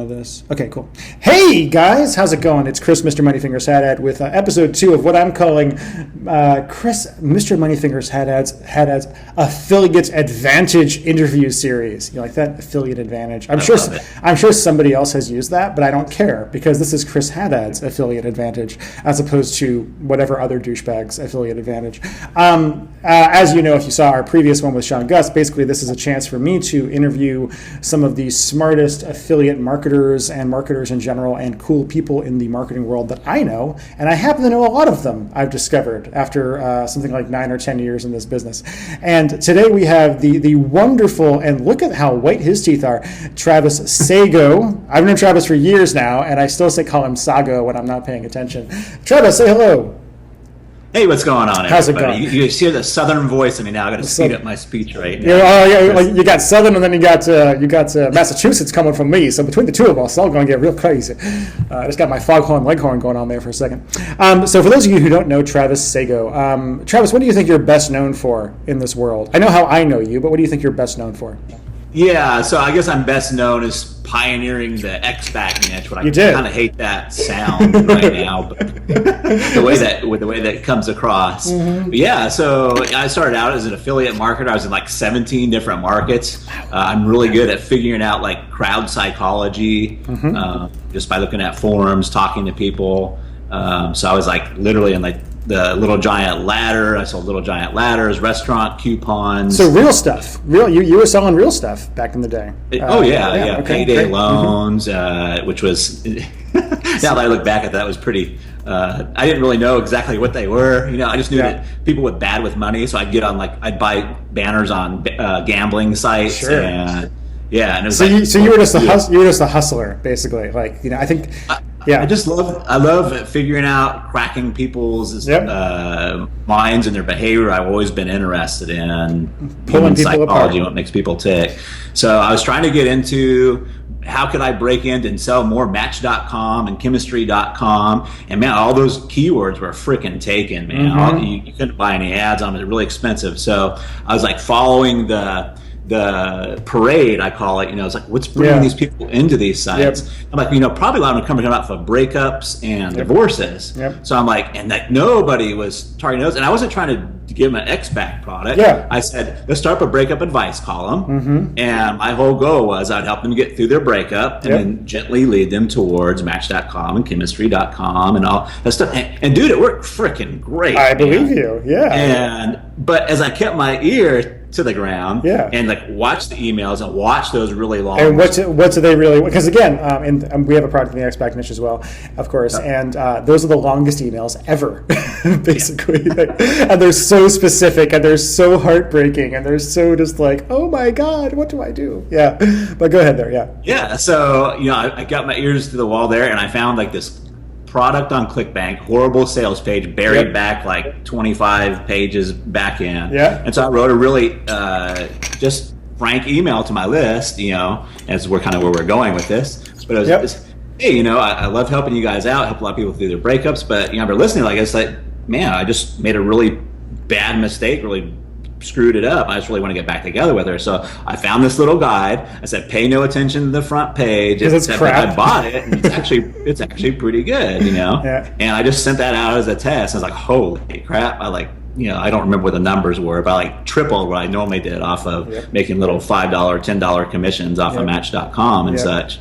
of this. Okay, cool. Hey guys, how's it going? It's Chris, Mr. Moneyfingers Haddad, with episode 2 of what I'm calling Chris, Mr. Moneyfingers Haddad's Affiliate Advantage interview series. You like that? Affiliate Advantage. I'm sure somebody else has used that, but I don't care because this is Chris Haddad's Affiliate Advantage as opposed to whatever other douchebag's Affiliate Advantage. As you know, if you saw our previous one with Sean Gus, basically this is a chance for me to interview some of the smartest affiliate marketers and marketers in general and cool people in the marketing world that I know, and I happen to know a lot of them, I've discovered after something like 9 or 10 years in this business. And today we have the wonderful, and look at how white his teeth are, Travis Sago. I've known Travis for years now, and I still call him Sago when I'm not paying attention. Travis, say hello. Hey, what's going on, everybody? How's it going? You hear the southern voice in me now. I got to speed up my speech right now. You got southern, and then you got Massachusetts coming from me. So between the two of us, it's all going to get real crazy. I just got my foghorn leghorn going on there for a second. So for those of you who don't know Travis Sago, Travis, what do you think you're best known for in this world? I know how I know you, but what do you think you're best known for? Yeah, so I guess I'm best known as pioneering the XBAC niche. But I kind of hate that sound right now, but the way that comes across. Mm-hmm. But yeah, so I started out as an affiliate marketer. I was in like 17 different markets. I'm really good at figuring out like crowd psychology, just by looking at forums, talking to people. So I was like literally in like the Little Giant ladder. I sold Little Giant ladders, restaurant coupons. So real stuff. You were selling real stuff back in the day. Okay, payday loans, which was now that I look back at that, was pretty. I didn't really know exactly what they were. I just knew that people were bad with money, so I'd buy banners on gambling sites. Sure. And it was you were just a hustler, basically. I think. Yeah, I love figuring out, cracking people's minds and their behavior. I've always been interested in human psychology, what makes people tick. So I was trying to get into how could I break in and sell more Match.com and Chemistry.com, and man, all those keywords were freaking taken, man. You couldn't buy any ads on them; they're really expensive. So I was like following the parade, I call it. It's like, what's bringing these people into these sites? I'm like, probably a lot of them coming out for breakups and divorces. So I'm like, and like nobody was targeting those, and I wasn't trying to give them an XBAC product. I said, let's start up a breakup advice column, and my whole goal was I'd help them get through their breakup and then gently lead them towards Match.com and Chemistry.com and all that stuff. And dude, it worked freaking great. I believe you. But as I kept my ear to the ground and like watch the emails and watch those really long. And what do they really? Because again, and we have a product in the XBAC niche as well, of course, and those are the longest emails ever, basically. And they're so specific, and they're so heartbreaking, and they're so just like, oh my God, what do I do? Yeah, but go ahead there. Yeah. So I got my ears to the wall there, and I found like this product on ClickBank, horrible sales page, buried back like 25 pages back in. And so I wrote a really just frank email to my list, as we're kind of where we're going with this. But it was hey, I love helping you guys out, help a lot of people through their breakups, but if you're listening, like, it's like, man, I just made a really bad mistake, really screwed it up. I just really want to get back together with her. So I found this little guide. I said, pay no attention to the front page. It's crap. I bought it, and it's actually pretty good, And I just sent that out as a test. I was like, holy crap! I don't remember what the numbers were, but I like tripled what I normally did off of making little $5, $10 commissions off of Match.com and such.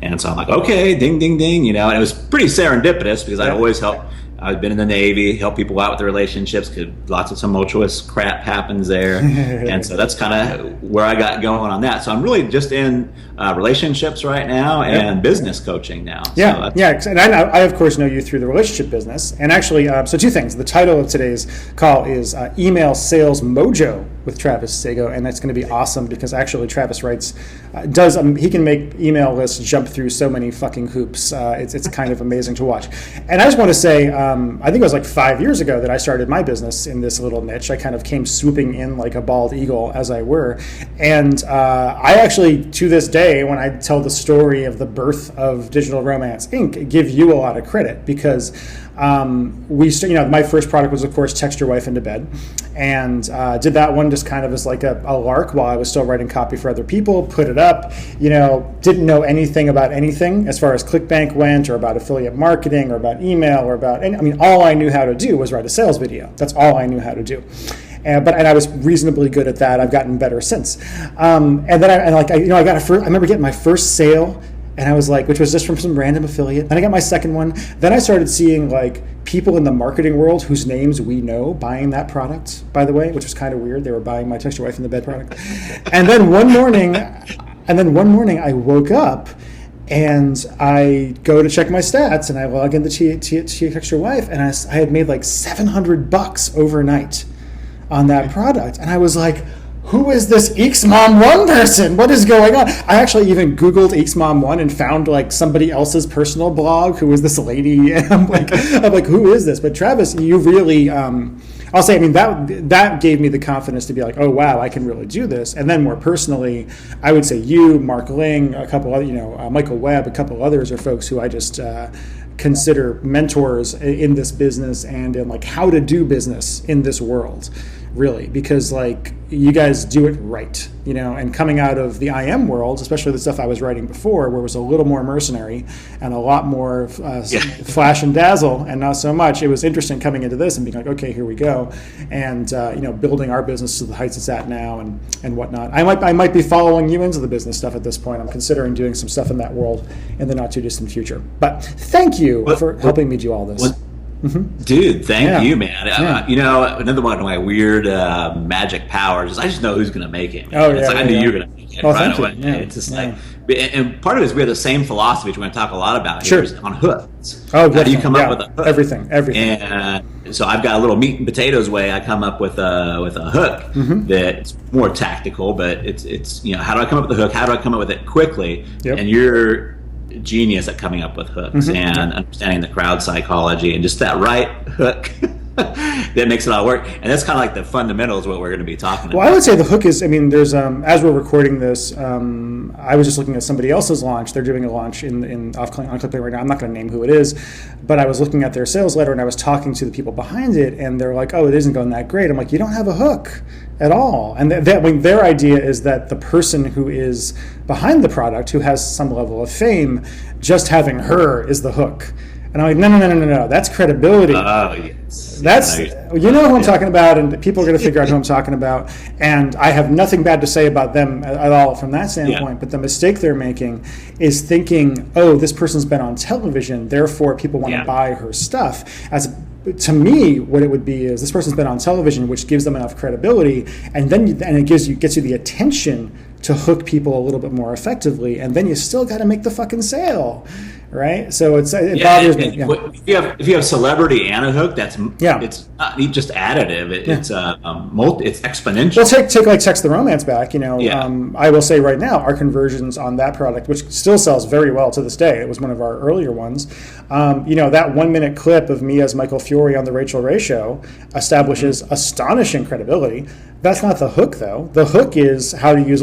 And so I'm like, okay, ding, ding, ding, and it was pretty serendipitous because I always help. I've been in the Navy, help people out with their relationships because lots of tumultuous crap happens there. And so that's kind of where I got going on that. So I'm really just in relationships right now and business coaching now. And I, of course, know you through the relationship business. And actually, so two things. The title of today's call is Email Sales Mojo with Travis Sago, and that's going to be awesome because actually Travis writes, he can make email lists jump through so many fucking hoops. It's kind of amazing to watch. And I just want to say, I think it was like 5 years ago that I started my business in this little niche. I kind of came swooping in like a bald eagle, as I were. And I actually, to this day, when I tell the story of the birth of Digital Romance Inc., give you a lot of credit because my first product was, of course, Text Your Wife into Bed, and did that one just kind of as like a lark while I was still writing copy for other people. Put it up, didn't know anything about anything as far as ClickBank went, or about affiliate marketing, or about email, or about. All I knew how to do was write a sales video. That's all I knew how to do. And I was reasonably good at that. I've gotten better since. And then I remember getting my first sale, and I was like, which was just from some random affiliate. Then I got my second one. Then I started seeing like people in the marketing world whose names we know buying that product, by the way, which was kind of weird. They were buying my Text Your Wife in the Bed product. And then one morning I woke up and I go to check my stats, and I log into Text Your Wife, and I had made like $700 overnight on that product. And I was like, who is this ExMom1 person? What is going on? I actually even Googled ExMom1 and found like somebody else's personal blog who was this lady. And I'm like, who is this? But Travis, you really, I'll say, that gave me the confidence to be like, oh wow, I can really do this. And then more personally, I would say you, Mark Ling, a couple other, Michael Webb, a couple others are folks who I just consider mentors in this business and in like how to do business in this world. Really, because like you guys do it right, and coming out of the IM world, especially the stuff I was writing before, where it was a little more mercenary and a lot more flash and dazzle and not so much. It was interesting coming into this and being like, okay, here we go, and building our business to the heights it's at now and whatnot. I might be following you into the business stuff at this point. I'm considering doing some stuff in that world in the not too distant future. But thank you for helping me do all this. Mm-hmm. Dude, thank you, man. Another one of my weird magic powers is I just know who's going to make it. I knew you were going to make it right away. Yeah. It's just like, and part of it is we have the same philosophy, which we're going to talk a lot about here, is on hooks. Oh, how do you come up with a hook? Everything. And so I've got a little meat and potatoes way I come up with a hook that's more tactical, but it's how do I come up with the hook? How do I come up with it quickly? Yep. And you're genius at coming up with hooks and understanding the crowd psychology and just that right hook that makes it all work. And that's kind of like the fundamentals of what we're going to be talking about. Well, I would say the hook is, there's as we're recording this, I was just looking at somebody else's launch. They're doing a launch on ClickBank right now. I'm not going to name who it is, but I was looking at their sales letter and I was talking to the people behind it, and they're like, oh, it isn't going that great. I'm like, you don't have a hook at all. And their idea is that the person who is behind the product, who has some level of fame, just having her is the hook. And I'm like, no. That's credibility. Oh, yes. That's, who I'm talking about, and people are going to figure out who I'm talking about. And I have nothing bad to say about them at all from that standpoint. Yeah. But the mistake they're making is thinking, oh, this person's been on television, therefore people want to buy her stuff. To me, what it would be is this person's been on television, which gives them enough credibility, and then it gets you the attention to hook people a little bit more effectively, and then you still got to make the fucking sale, right? So it bothers me. Yeah. If you have celebrity and a hook, it's not just additive. It's exponential. Well, take like Text the Romance back. I will say right now, our conversions on that product, which still sells very well to this day, it was one of our earlier ones. That 1 minute clip of me as Michael Fiore on the Rachel Ray Show establishes astonishing credibility. That's not the hook, though. The hook is how to use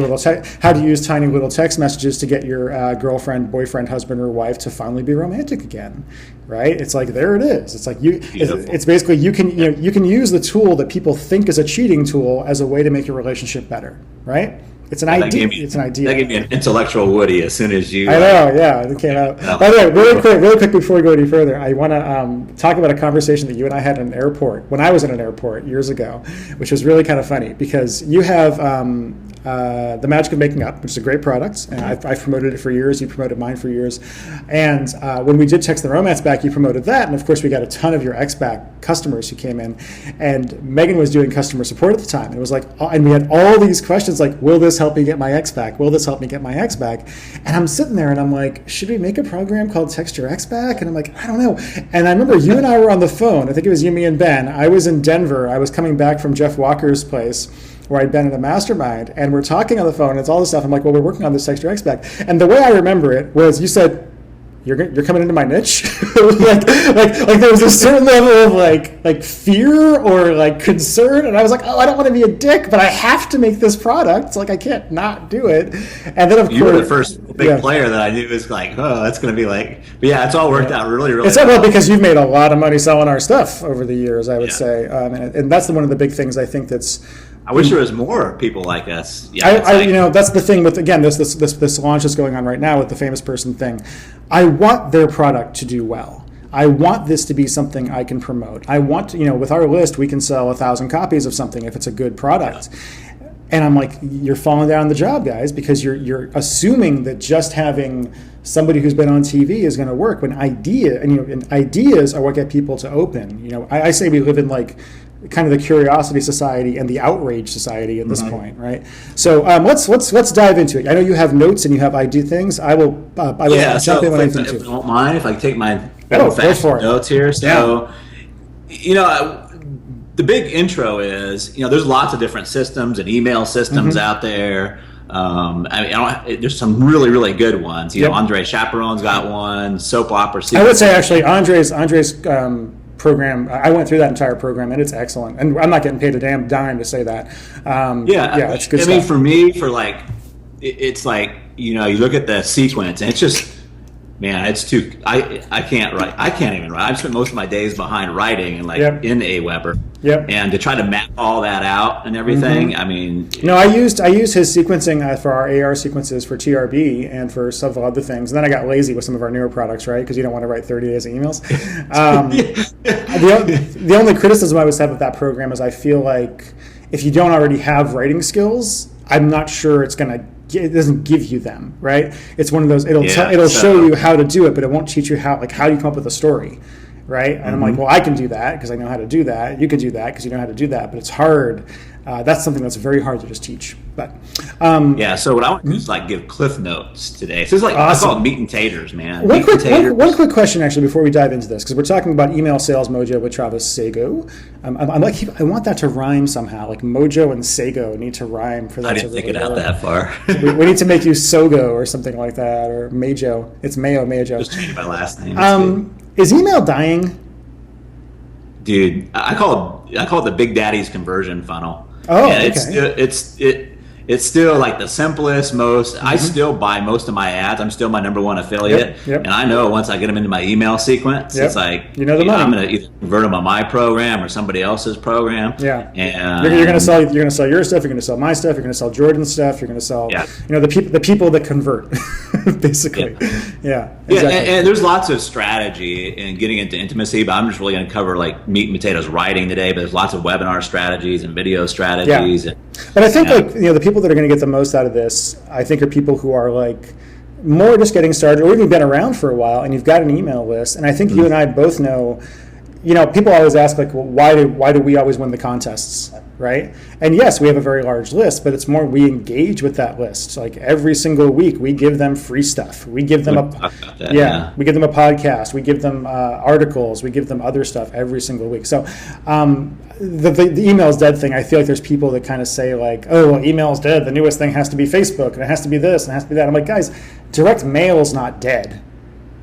tiny little text messages to get your girlfriend, boyfriend, husband, or wife to finally be romantic again, right? It's like, there it is. It's like it's basically you can use the tool that people think is a cheating tool as a way to make your relationship better, right? It's an idea. It's an idea. That gave me an intellectual Woody as soon as you. I know, yeah, it came out. By the way, really quick before we go any further, I want to talk about a conversation that you and I had in an airport when I was in an airport years ago, which was really kind of funny because you have The Magic of Making Up, which is a great product, and I've promoted it for years. You promoted mine for years, and when we did Text the Romance back, you promoted that, and of course we got a ton of your X-Back customers who came in, and Megan was doing customer support at the time, and it was like, and we had all these questions like, will this help me get my X-Back? Will this help me get my X-Back? And I'm sitting there and I'm like, should we make a program called Text Your X-Back? And I'm like, I don't know. And I remember you and I were on the phone. I think it was you, me, and Ben. I was in Denver. I was coming back from Jeff Walker's place where I'd been in a mastermind, and we're talking on the phone, and it's all this stuff. I'm like, well, we're working on this Text Your X-Back. And the way I remember it was you said, you're coming into my niche. like there was a certain level of like fear or like concern, and I was like, oh, I don't want to be a dick, but I have to make this product. Like I can't not do it. And then of course you were the first big player that I knew was like, oh, that's going to be like. But yeah, it's all worked out really it's well because you've made a lot of money selling our stuff over the years, I would say, and that's one of the big things I think that's. I wish there was more people like us. Yeah, that's the thing with, again, this launch that's going on right now with the famous person thing. I want their product to do well. I want this to be something I can promote. I want, with our list, we can sell 1,000 copies of something if it's a good product. And I'm like, you're falling down the job, guys, because you're assuming that just having somebody who's been on TV is going to work. When ideas are what get people to open. I say we live in like kind of the curiosity society and the outrage society at this point, right? So let's dive into it. I know you have notes and you have idea things. I will jump in when I think to. If you don't mind, if I take my go for it. Notes here. So, the big intro is, there's lots of different systems and email systems out there. There's some really, really good ones. Andre Chaperone's got one. Soap opera. I would say actually Andre's program. I went through that entire program and it's excellent. And I'm not getting paid a damn dime to say that. It's good stuff. For me, it's like you look at the sequence and it's just. Man, it's too. I can't write. I can't even write. I've spent most of my days behind writing and in Aweber. Yep. And to try to map all that out and everything. I mean. No, I used his sequencing for our AR sequences for TRB and for several other things. And then I got lazy with some of our newer products, right? Because you don't want to write 30 days of emails. The only criticism I would have of that program is I feel like if you don't already have writing skills, I'm not sure it doesn't give you them, right? It's one of those. It'll show you how to do it, but it won't teach you how do you come up with a story, right? And I'm like, well, I can do that because I know how to do that. You can do that because you know how to do that, but it's hard. That's something that's very hard to just teach. But so what I want to do is give cliff notes today. So it's awesome. I call it meat and taters, man. One quick question actually before we dive into this, because we're talking about email sales mojo with Travis Sago. I want that to rhyme somehow. Like Mojo and Sago need to rhyme for that. I didn't think it out that far. we need to make you Sogo or something like that, or Majo. It's Mayo. Just change my last name. Is email dying? Dude, I call it the Big Daddy's conversion funnel. Oh, okay. It's still like the simplest, most. I still buy most of my ads. I'm still my number one affiliate, and I know once I get them into my email sequence, it's like the money. I'm going to either convert them on my program or somebody else's program. Yeah, and you're going to sell your stuff. You're going to sell my stuff. You're going to sell Jordan's stuff. You're going to sell the people that convert, basically. Yeah, exactly. And there's lots of strategy in getting into intimacy, but I'm just really going to cover like meat and potatoes writing today. But there's lots of webinar strategies and video strategies. Yeah. But I think the people that are going to get the most out of this, I think, are people who are like more just getting started or even been around for a while, and you've got an email list. And I think you and I both know, people always ask like, well, why do we always win the contests, right? And yes, we have a very large list, but it's more we engage with that list. Like every single week, we give them free stuff. We give them we give them a podcast. We give them articles. We give them other stuff every single week. So the email's dead thing, I feel like there's people that kind of say like, oh, well, email's dead. The newest thing has to be Facebook, and it has to be this, and it has to be that. I'm like, guys, direct mail's not dead.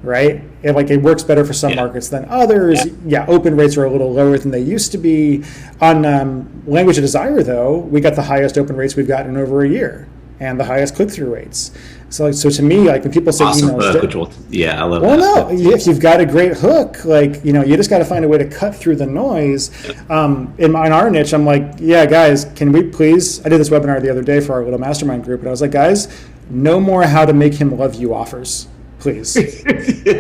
Right? It works better for some markets than others. Open rates are a little lower than they used to be. On Language of Desire, though, we got the highest open rates we've gotten in over a year, and the highest click-through rates. So to me, like when people say awesome emails, I love that. Well, no, if you've got a great hook, like you just got to find a way to cut through the noise. In our niche, I'm like, yeah, guys, can we please? I did this webinar the other day for our little mastermind group, and I was like, guys, no more how to make him love you offers. Please.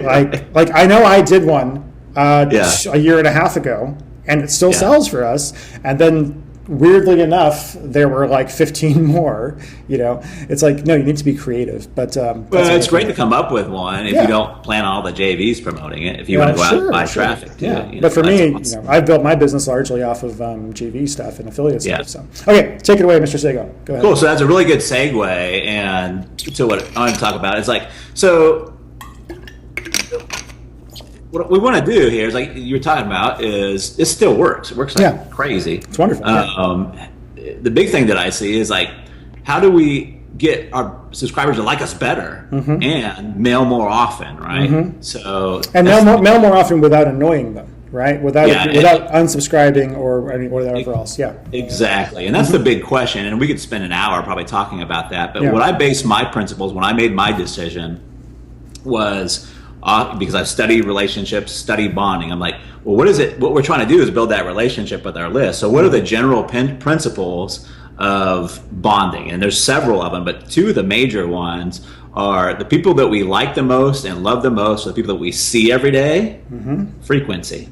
like I know I did one a year and a half ago, and it still sells for us. And then weirdly enough, there were like 15 more. It's like, no, you need to be creative. But it's great to come up with one if you don't plan on all the JVs promoting it. If you want to go out and buy traffic, too. But for me, I've built my business largely off of JV stuff and affiliate stuff. So okay, take it away, Mr. Sago. Go ahead. Cool. So that's a really good segue, and to what I want to talk about is like so. What we want to do here is like you were talking about is it still works. It works like crazy. It's wonderful. The big thing that I see is like how do we get our subscribers to like us better and mail more often, right? So and mail more often without annoying them, right? Without unsubscribing or whatever else. Yeah, exactly. And that's the big question. And we could spend an hour probably talking about that. But what I based my principles when I made my decision was because I've studied relationships, studied bonding. I'm like, well, what is it? What we're trying to do is build that relationship with our list. So what are the general principles of bonding? And there's several of them, but two of the major ones are the people that we like the most and love the most are the people that we see every day, frequency.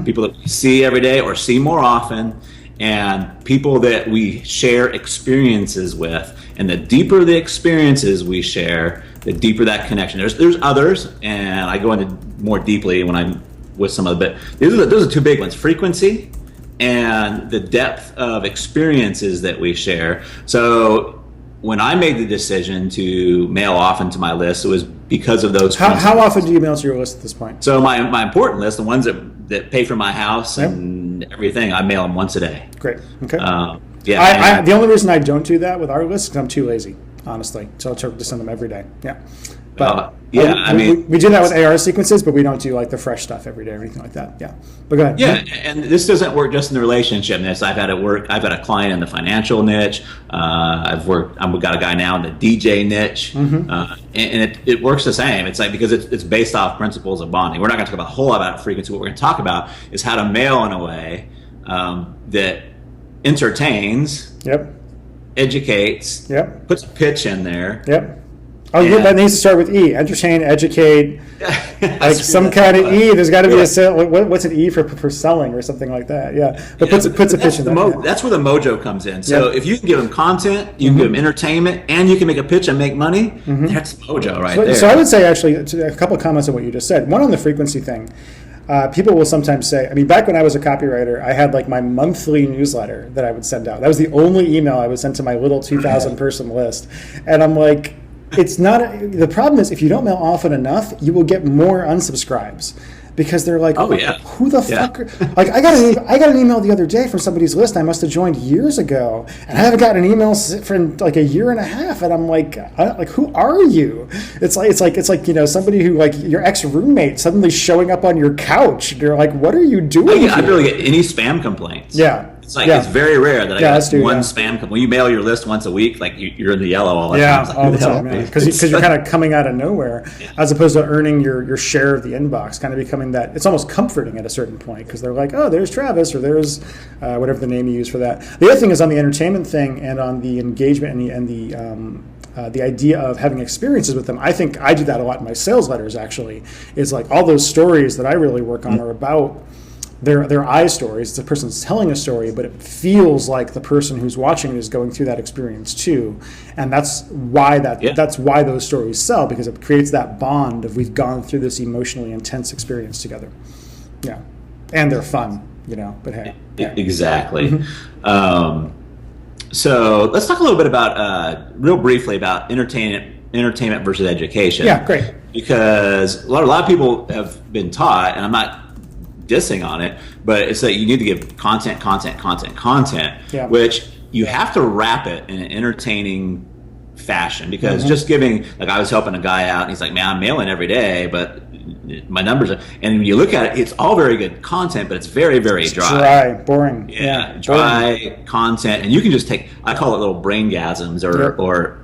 People that we see every day or see more often, and people that we share experiences with. And the deeper the experiences we share, the deeper that connection. There's others, and I go into more deeply when I'm with some of the, but those are two big ones: frequency and the depth of experiences that we share. So when I made the decision to mail often to my list, it was because of those. How often do you mail to your list at this point? So my important list, the ones that pay for my house and everything, I mail them once a day. Great. Okay. Yeah. The only reason I don't do that with our list is because I'm too lazy, honestly. So I'll try to send them every day. Yeah. But we do that with AR sequences, but we don't do like the fresh stuff every day or anything like that. Yeah. But go ahead. Yeah, and this doesn't work just in the relationship niche. I've had a client in the financial niche. I've got a guy now in the DJ niche, and it works the same. It's like because it's based off principles of bonding. We're not going to talk about a whole lot about frequency. What we're going to talk about is how to mail in a way that entertains, educates, puts a pitch in there. Oh, yeah, that needs to start with E. Entertain, educate, like some kind of E. There's got to be a sale. What's an E for selling or something like that? Yeah, but puts a pitch in there. That's where the mojo comes in. So if you can give them content, you can give them entertainment, and you can make a pitch and make money, that's mojo there. So I would say actually a couple of comments on what you just said. One on the frequency thing. People will sometimes say, I mean, back when I was a copywriter, I had like my monthly newsletter that I would send out. That was the only email I would send to my little 2,000 person list. And I'm like, it's not, the problem is if you don't mail often enough, you will get more unsubscribes. Because they're like, who the fuck? Like, I got an email the other day from somebody's list I must have joined years ago, and I haven't gotten an email for like a year and a half, and I'm like, who are you? It's like somebody who like your ex roommate suddenly showing up on your couch. And you're like, what are you doing? I barely get any spam complaints. Yeah. It's like it's very rare that I get one spam complaint. When you mail your list once a week, like you're in the yellow all the time. All the time, because you're kind of coming out of nowhere, as opposed to earning your share of the inbox, kind of becoming that. It's almost comforting at a certain point because they're like, oh, there's Travis, or there's whatever the name you use for that. The other thing is on the entertainment thing and on the engagement and the idea of having experiences with them. I think I do that a lot in my sales letters. Actually, is like all those stories that I really work on are about. They're I stories. The person's telling a story, but it feels like the person who's watching it is going through that experience too, and that's why that's why those stories sell, because it creates that bond of we've gone through this emotionally intense experience together. Yeah, and they're fun, But hey, exactly. So let's talk a little bit about real briefly about entertainment versus education. Yeah, great. Because a lot of people have been taught, and I'm not dissing on it, but it's that you need to give content, which you have to wrap it in an entertaining fashion, because just giving, like I was helping a guy out and he's like, man, I'm mailing every day, but my numbers are, and when you look at it, it's all very good content, but it's very, very dry, boring. Dry boring content. And you can just take, I call it little braingasms or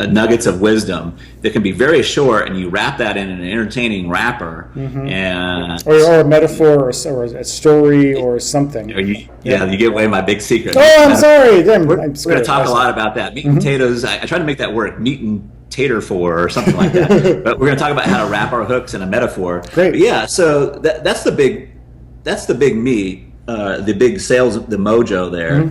nuggets of wisdom that can be very short, and you wrap that in an entertaining wrapper, and or a metaphor or a story or something. You give away my big secret. Oh, I'm sorry. We're going to talk a lot about that. Meat and potatoes. I try to make that work. Meat and tater for or something like that. But we're going to talk about how to wrap our hooks in a metaphor. Great. But yeah. So that's the big meat. The big sales, the mojo there.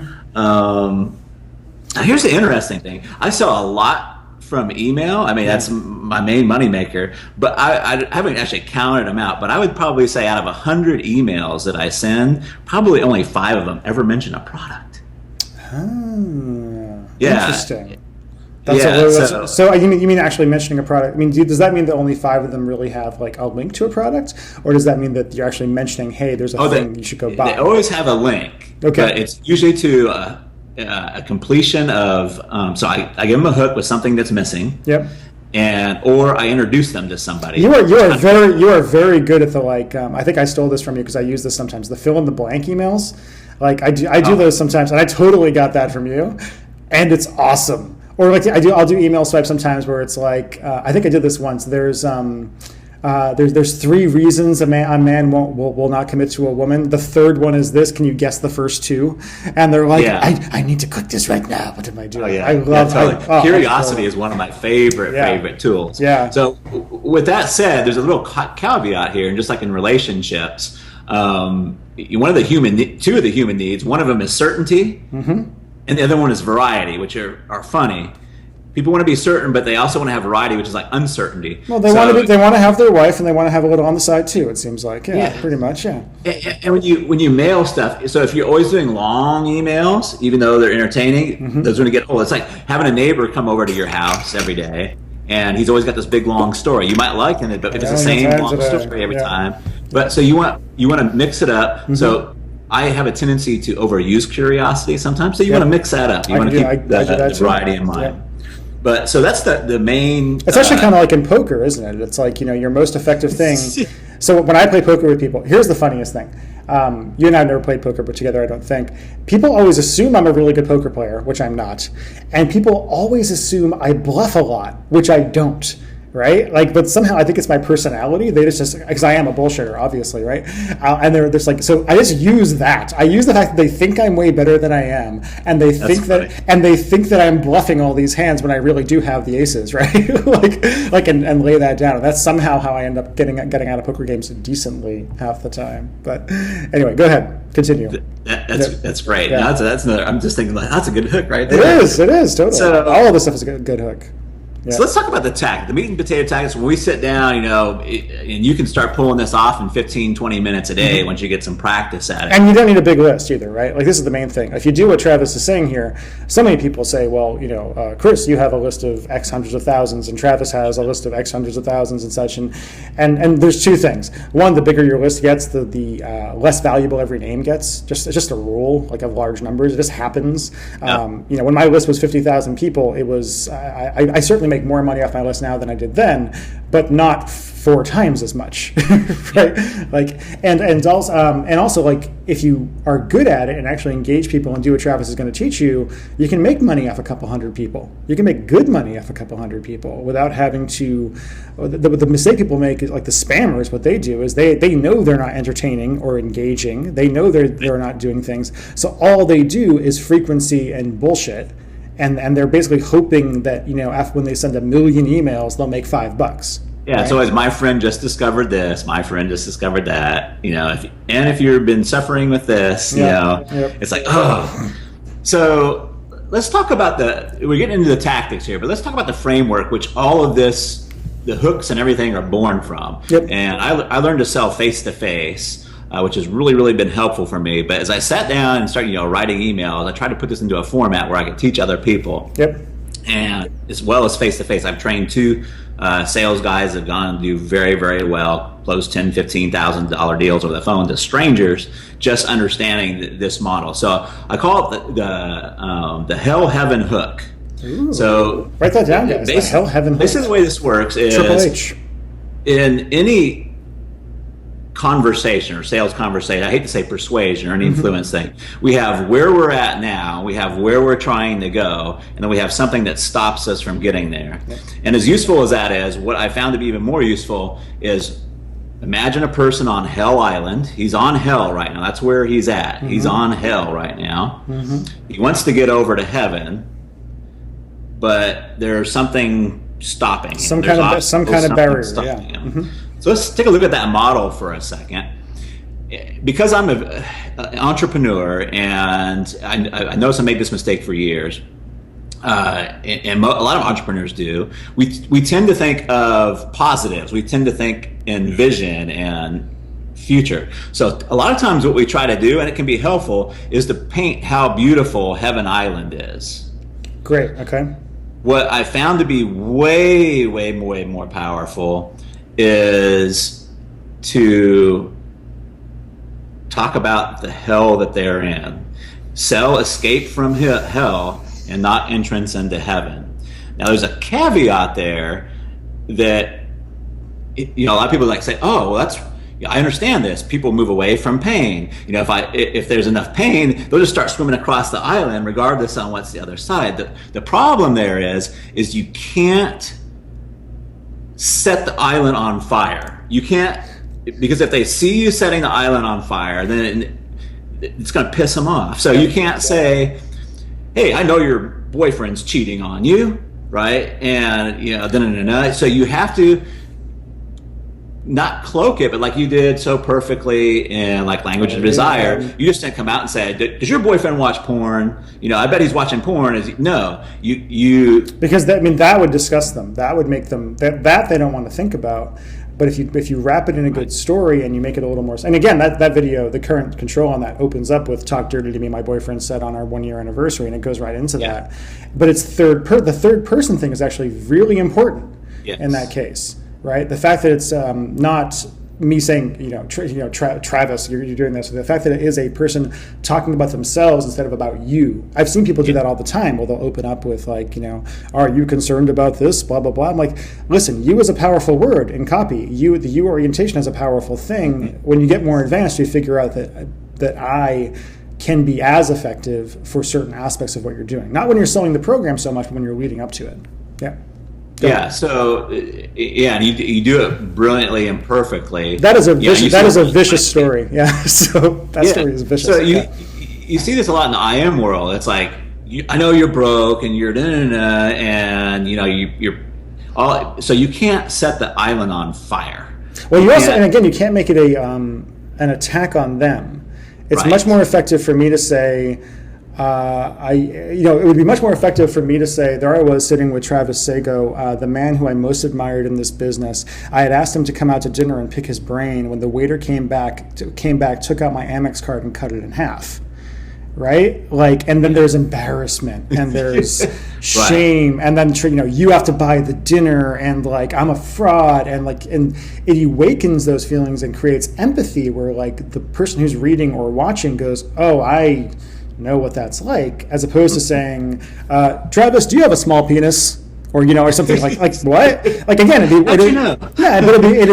Now, here's the interesting thing. I sell a lot from email. I mean, that's my main moneymaker. But I haven't actually counted them out. But I would probably say out of 100 emails that I send, probably only 5 of them ever mention a product. Interesting. So you mean actually mentioning a product? I mean, does that mean that only 5 of them really have like a link to a product, or does that mean that you're actually mentioning, hey, there's a thing you should go buy? They always have a link. Okay. But it's usually to a completion of. So I give them a hook with something that's missing. Yep. Or I introduce them to somebody. You are very good at the I think I stole this from you because I use this sometimes. The fill in the blank emails, I do those sometimes, and I totally got that from you, and it's awesome. Or I'll do email swipe sometimes where it's I think I did this once. There's 3 reasons a man will not commit to a woman. The third one is this. Can you guess the first 2? And they're like, I need to click this right now. What am I doing? Oh, yeah. I love totally. Curiosity is one of my favorite tools. Yeah. So with that said, there's a little caveat here, and just like in relationships, two of the human needs. One of them is certainty, and the other one is variety, which are funny. People want to be certain, but they also want to have variety, which is like uncertainty. Well, they want to have their wife, and they want to have a little on the side too. It seems like, pretty much, yeah. And when you mail stuff, so if you're always doing long emails, even though they're entertaining, those are going to get old. It's like having a neighbor come over to your house every day, and he's always got this big long story. You might like it, but if it's the same long story every time, but so you want to mix it up. So I have a tendency to overuse curiosity sometimes, so you want to mix that up. You want to keep the variety in mind. Yeah. But so that's the main. It's actually kind of like in poker, isn't it? It's like, your most effective thing. So when I play poker with people, here's the funniest thing. You and I have never played poker together, I don't think. People always assume I'm a really good poker player, which I'm not. And people always assume I bluff a lot, which I don't. Right? But somehow I think it's my personality. They just because I am a bullshitter, obviously, right? And they're just so I just use that. I use the fact that they think I'm way better than I am, and they think that I'm bluffing all these hands when I really do have the aces, right? and lay that down. And that's somehow how I end up getting out of poker games decently half the time. But anyway, go ahead, continue. That's great. Yeah. That's another. I'm just thinking that's a good hook right there. It is totally. So, all of this stuff is a good hook. Yeah. So let's talk about the tactic. The meat and potato tactics, when we sit down, and you can start pulling this off in 15, 20 minutes a day once you get some practice at it. And you don't need a big list either, right? This is the main thing. If you do what Travis is saying here, so many people say, well, Chris, you have a list of X hundreds of thousands, and Travis has a list of X hundreds of thousands and such. And there's 2 things. One, the bigger your list gets, the less valuable every name gets. It's just a rule, of large numbers. It just happens. When my list was 50,000 people, it was I certainly make more money off my list now than I did then, but not 4 times as much, right? And also if you are good at it and actually engage people and do what Travis is going to teach you, you can make money off a couple hundred people. You can make good money off a couple hundred people without having to. The mistake people make is the spammers. What they do is they know they're not entertaining or engaging. They know they're not doing things. So all they do is frequency and bullshit. And they're basically hoping that after when they send 1 million emails, they'll make $5. Yeah, right? So as my friend just discovered this, my friend just discovered that. If you've been suffering with this, it's like So let's talk about we're getting into the tactics here, but let's talk about the framework, which all of this, the hooks and everything, are born from. Yep. And I learned to sell face to face. Which has really, really been helpful for me. But as I sat down and started, writing emails, I tried to put this into a format where I could teach other people. Yep. And as well as face-to-face, I've trained 2 sales guys that have gone and do very, very well, close $10,000, $15,000 deals over the phone to strangers, just understanding this model. So I call it the Hell Heaven Hook. Ooh. So write that down, guys. The Hell Heaven Hook. Basically, the way this works is Triple H. In any conversation or sales conversation, I hate to say persuasion or an influence thing, we have where we're at now, we have where we're trying to go, and then we have something that stops us from getting there. Yep. And as useful as that is, what I found to be even more useful is imagine a person on Hell Island. He's on hell right now. That's where he's at. He's on hell right now. He wants to get over to heaven, but there's something stopping him. Some kind of barrier. Yeah. So let's take a look at that model for a second. Because I'm an entrepreneur, and I notice I made this mistake for years, and a lot of entrepreneurs do, we tend to think of positives. We tend to think in vision and future. So a lot of times what we try to do, and it can be helpful, is to paint how beautiful Heaven Island is. Great, okay. What I found to be way, way, way more powerful is to talk about the hell that they're in. sell escape from hell and not entrance into heaven. Now, there's a caveat there that, a lot of people say, oh, well, I understand this. People move away from pain. If there's enough pain, they'll just start swimming across the island, regardless on what's the other side. The problem there is you can't set the island on fire. You can't, because if they see you setting the island on fire, then it's going to piss them off. So you can't say, hey, I know your boyfriend's cheating on you, right? And, so you have to not cloak it, but like you did so perfectly in Language of Desire, you just didn't come out and say, does your boyfriend watch porn? I bet he's watching porn. No, you because that would disgust them. That would make them, that they don't want to think about. But if you wrap it in a good story and you make it a little more, and again, that video, the current control on that opens up with "Talk dirty to me, my boyfriend said on our 1 year anniversary," and it goes right into that. But it's the third person thing is actually really important in that case, right? The fact that it's not me saying, Travis, you're doing this. The fact that it is a person talking about themselves instead of about you. I've seen people do that all the time. Well, they'll open up with are you concerned about this? Blah, blah, blah. I'm like, listen, you is a powerful word in copy. The you orientation is a powerful thing. When you get more advanced, you figure out that I can be as effective for certain aspects of what you're doing. Not when you're selling the program so much, but when you're leading up to it. Yeah. So and you do it brilliantly and perfectly. That is a vicious story. Yeah, so that story is vicious. So you see this a lot in the IM world. It's like, I know you're broke and you're and you're all, so you can't set the island on fire. Well, you also, and again, you can't make it an attack on them. It's much more effective for me to say. It would be much more effective for me to say, there I was sitting with Travis Sago, the man who I most admired in this business. I had asked him to come out to dinner and pick his brain. When the waiter came back, took out my Amex card and cut it in half. Right? And then there's embarrassment and there's shame, and then you have to buy the dinner, and I'm a fraud, and it awakens those feelings and creates empathy where the person who's reading or watching goes, oh, I know what that's like, as opposed to saying, Travis, do you have a small penis? Or something like what? Again, it'd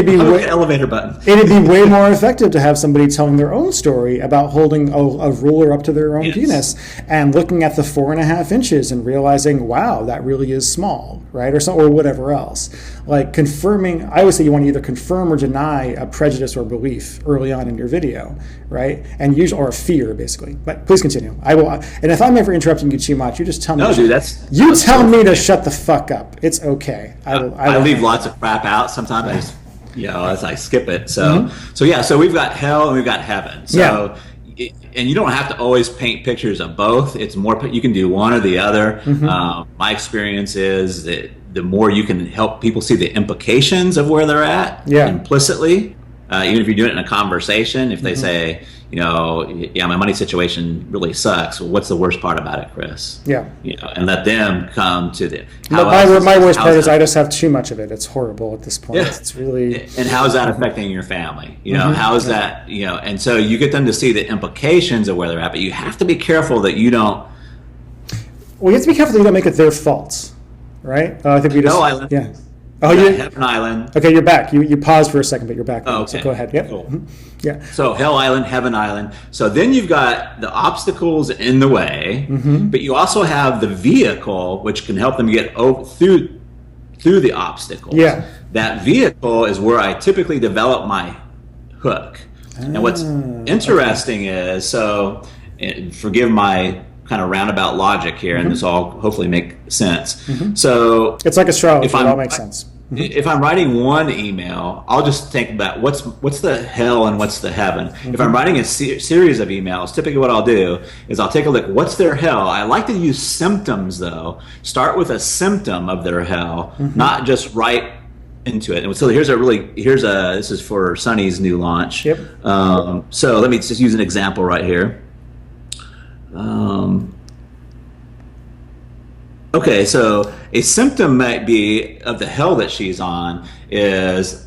be way, elevator button. It'd be way more effective to have somebody telling their own story about holding a ruler up to their own penis and looking at the 4.5 inches and realizing, wow, that really is small, right? Or whatever else. Confirming. I always say you want to either confirm or deny a prejudice or belief early on in your video, right? And or a fear, basically. But please continue. I will. And if I'm ever interrupting you too much, you just tell me. No, dude, tell me to shut the fuck up. It's okay. I leave lots of crap out sometimes. As I skip it. So so we've got hell and we've got heaven. So and you don't have to always paint pictures of both. It's more, you can do one or the other. My experience is that the more you can help people see the implications of where they're at implicitly, even if you're doing it in a conversation, if they say, my money situation really sucks. Well, what's the worst part about it, Chris? Yeah. And let them come to the. My worst part is I just have too much of it. It's horrible at this point. Yeah. It's really. And how is that affecting your family? How is that? And so you get them to see the implications of where they're at, but you have to be careful that you don't. Well, you have to be careful that you don't make it their fault, right? I think we just. No island. Yeah. Oh, you Heaven Island. Okay, you're back. You paused for a second, but you're back. Oh, okay. So go ahead. Yep. Cool. Yeah. So Hell Island, Heaven Island. So then you've got the obstacles in the way, but you also have the vehicle, which can help them get through the obstacles. Yeah. That vehicle is where I typically develop my hook. And what's interesting is, forgive my kind of roundabout logic here, and this all hopefully make sense. So it's like astrology. It all makes sense. If I'm writing one email, I'll just think about what's the hell and what's the heaven. If I'm writing a series of emails, typically what I'll do is I'll take a look, what's their hell? I like to use symptoms, though. Start with a symptom of their hell, not just write into it. And so this is for Sunny's new launch. Yep. So let me just use an example right here. Okay, so a symptom might be of the hell that she's on is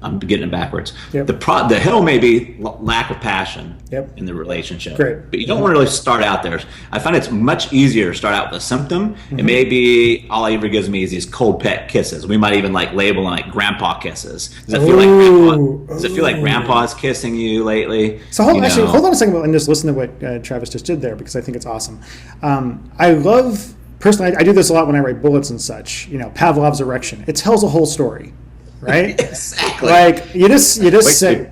I'm getting it backwards. Yep. The hill may be lack of passion Yep. in the relationship. Great. But you don't want to really start out there. I find it's much easier to start out with a symptom. Mm-hmm. It may be all it ever gives me is these cold pet kisses. We might even like label them like grandpa kisses. Does it feel like grandpa's kissing you lately? So hold on a second and just listen to what Travis just did there, because I think it's awesome. Personally, I do this a lot when I write bullets and such. Pavlov's erection. It tells a whole story, right? Exactly. Like you just say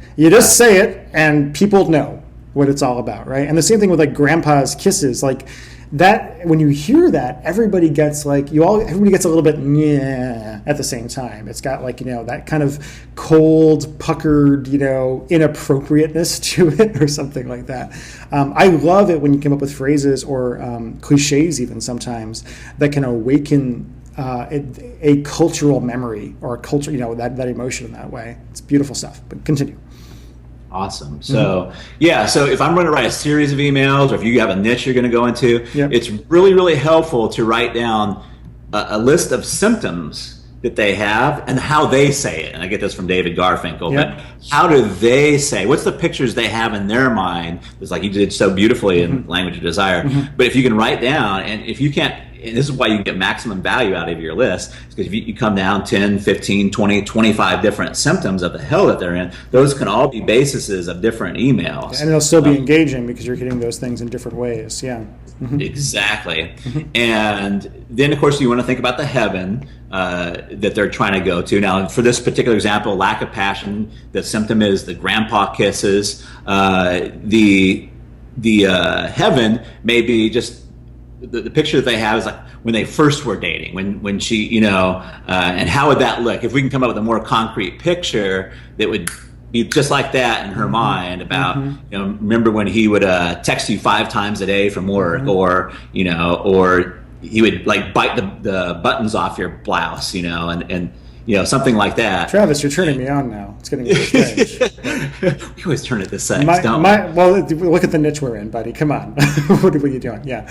it, and people know what it's all about, right? And the same thing with like grandpa's kisses, like that. When you hear that, everybody gets like everybody gets a little bit yeah at the same time. It's got like that kind of cold, puckered, inappropriateness to it, or something like that. I love it when you come up with phrases or cliches, even sometimes, that can awaken a cultural memory or a culture, that emotion in that way. It's beautiful stuff. But continue. Awesome. So so if I'm going to write a series of emails, or if you have a niche you're going to go into, it's really, really helpful to write down a list of symptoms that they have and how they say it. And I get this from David Garfinkel, but how do they say, what's the pictures they have in their mind? It's like you did so beautifully in Language of Desire. But if you can write down, and if you can't, and this is why you get maximum value out of your list, because if you come down 10, 15, 20, 25 different symptoms of the hell that they're in, those can all be bases of different emails. And they'll still be engaging because you're hitting those things in different ways. Yeah. Exactly. And then, of course, you want to think about the heaven that they're trying to go to. Now, for this particular example, lack of passion, the symptom is the grandpa kisses. The heaven may be just the picture that they have is like when they first were dating, when she, and how would that look? If we can come up with a more concrete picture that would be just like that in her mind about, remember when he would text you 5 times a day from work, or he would like bite the buttons off your blouse, and something like that. Travis, you're turning me on now. It's getting really strange. We always turn it to sex, don't we? Well, look at the niche we're in, buddy. Come on. What are you doing? Yeah.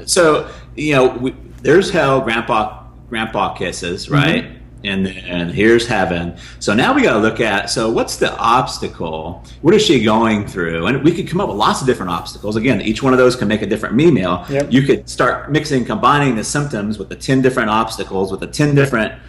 So, there's hell, grandpa kisses, right? And here's heaven. So now we got to look at, so what's the obstacle? What is she going through? And we could come up with lots of different obstacles. Again, each one of those can make a different email. Yep. You could start combining the symptoms with the 10 different obstacles, with the 10 different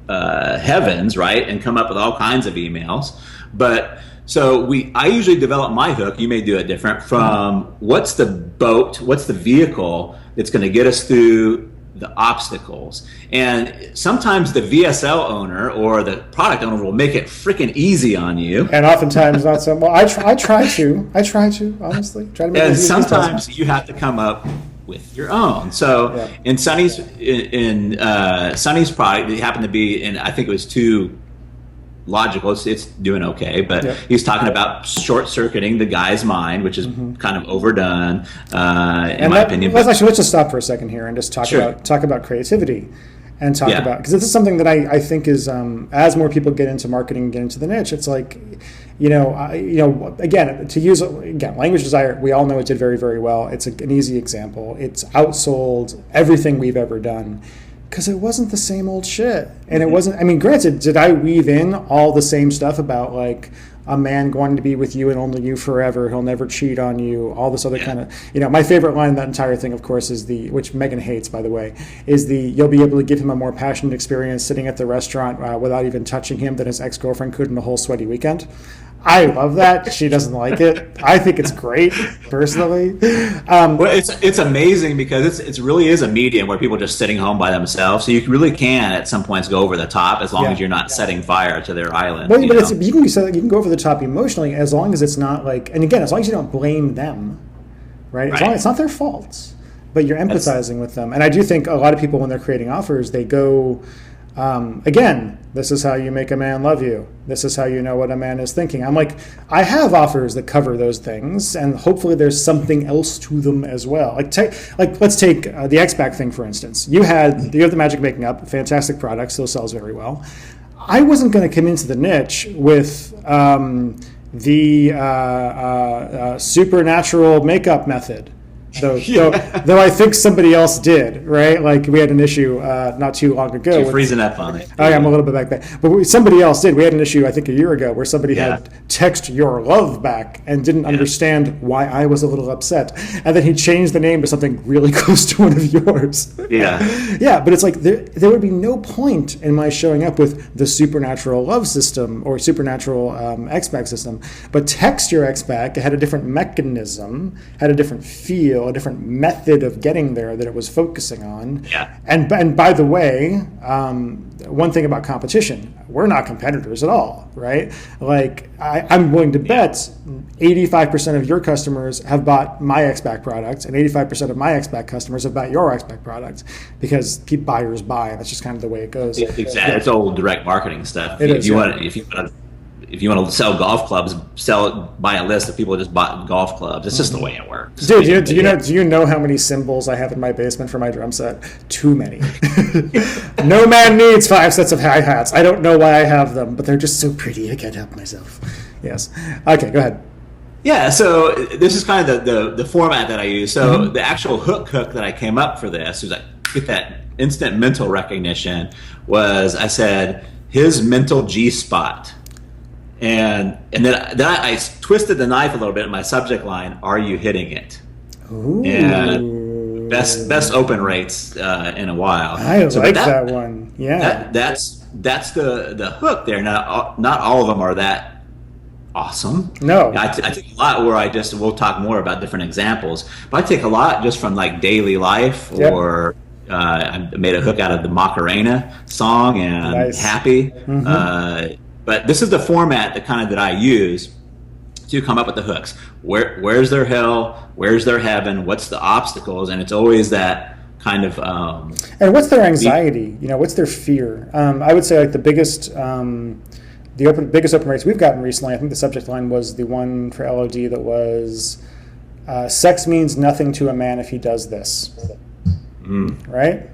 heavens, right? And come up with all kinds of emails. But so I usually develop my hook. You may do it different from what's the boat, what's the vehicle that's going to get us through the obstacles. And sometimes the VSL owner or the product owner will make it freaking easy on you. And oftentimes not so. Well, I try to honestly try to make it easy. And sometimes you have to come up with your own. So in Sonny's product, it happened to be, and I think it was too logical. It's doing okay, but he's talking about short-circuiting the guy's mind, which is kind of overdone, in my opinion. Let's just stop for a second here and just talk about creativity, and talk about, because this is something that I think is as more people get into marketing and get into the niche, it's like again, to use Language Desire, we all know it did very, very well. It's an easy example. It's outsold everything we've ever done, because it wasn't the same old shit. And it wasn't, granted, did I weave in all the same stuff about like a man going to be with you and only you forever, he'll never cheat on you, all this other kind of, my favorite line in that entire thing, of course, is which Megan hates, by the way, is you'll be able to give him a more passionate experience sitting at the restaurant without even touching him than his ex-girlfriend could in a whole sweaty weekend. I love that. She doesn't like it. I think it's great, personally. Well, it's amazing because it really is a medium where people are just sitting home by themselves. So you really can, at some points, go over the top as long as you're not setting fire to their island. Well, but you can go over the top emotionally as long as it's not like, and again, as long as you don't blame them, right? As long as it's not their faults, but you're empathizing with them. And I do think a lot of people, when they're creating offers, they go, again, this is how you make a man love you. This is how you know what a man is thinking. I'm like, I have offers that cover those things, and hopefully there's something else to them as well. Let's take the X-Back thing, for instance. You have the Magic Making Up, fantastic product, still sells very well. I wasn't going to come into the niche with the supernatural makeup method. Though I think somebody else did, right? Like we had an issue not too long ago. You're freezing up on it. I am a little bit back. But somebody else did. We had an issue, I think, a year ago where somebody had text your love back and didn't understand why I was a little upset. And then he changed the name to something really close to one of yours. Yeah. Yeah, but it's like there would be no point in my showing up with the supernatural love system or supernatural X-Back system. But text your X-Back, it had a different mechanism, had a different feel, a different method of getting there that it was focusing on. Yeah. And by the way, one thing about competition, we're not competitors at all, right? Like I'm willing to bet 85% of your customers have bought my X-Back products, and 85% of my X-Back customers have bought your X-Back products because buyers buy. That's just kind of the way it goes. Yeah, exactly. It's old direct marketing stuff. If you want to sell golf clubs, buy a list of people who just bought golf clubs. It's just the way it works. Dude, do you know how many symbols I have in my basement for my drum set? Too many. No man needs 5 sets of hi-hats. I don't know why I have them, but they're just so pretty. I can't help myself. Yes. Okay, go ahead. Yeah, so this is kind of the format that I use. So the actual hook that I came up for this was like get that instant mental recognition was I said his mental G spot. And then I twisted the knife a little bit in my subject line. Are you hitting it? Ooh. And best open rates in a while. I like that one. Yeah, that's the hook there. Now, not all of them are that awesome. No, I take a lot where we'll talk more about different examples. But I take a lot just from like daily life or. I made a hook out of the Macarena song and nice. Happy. But this is the format that I use to come up with the hooks. Where's their hell? Where's their heaven? What's the obstacles? And it's always that kind of. And what's their anxiety? What's their fear? I would say like the biggest, biggest open rates we've gotten recently. I think the subject line was the one for LOD that was, "Sex means nothing to a man if he does this." Right?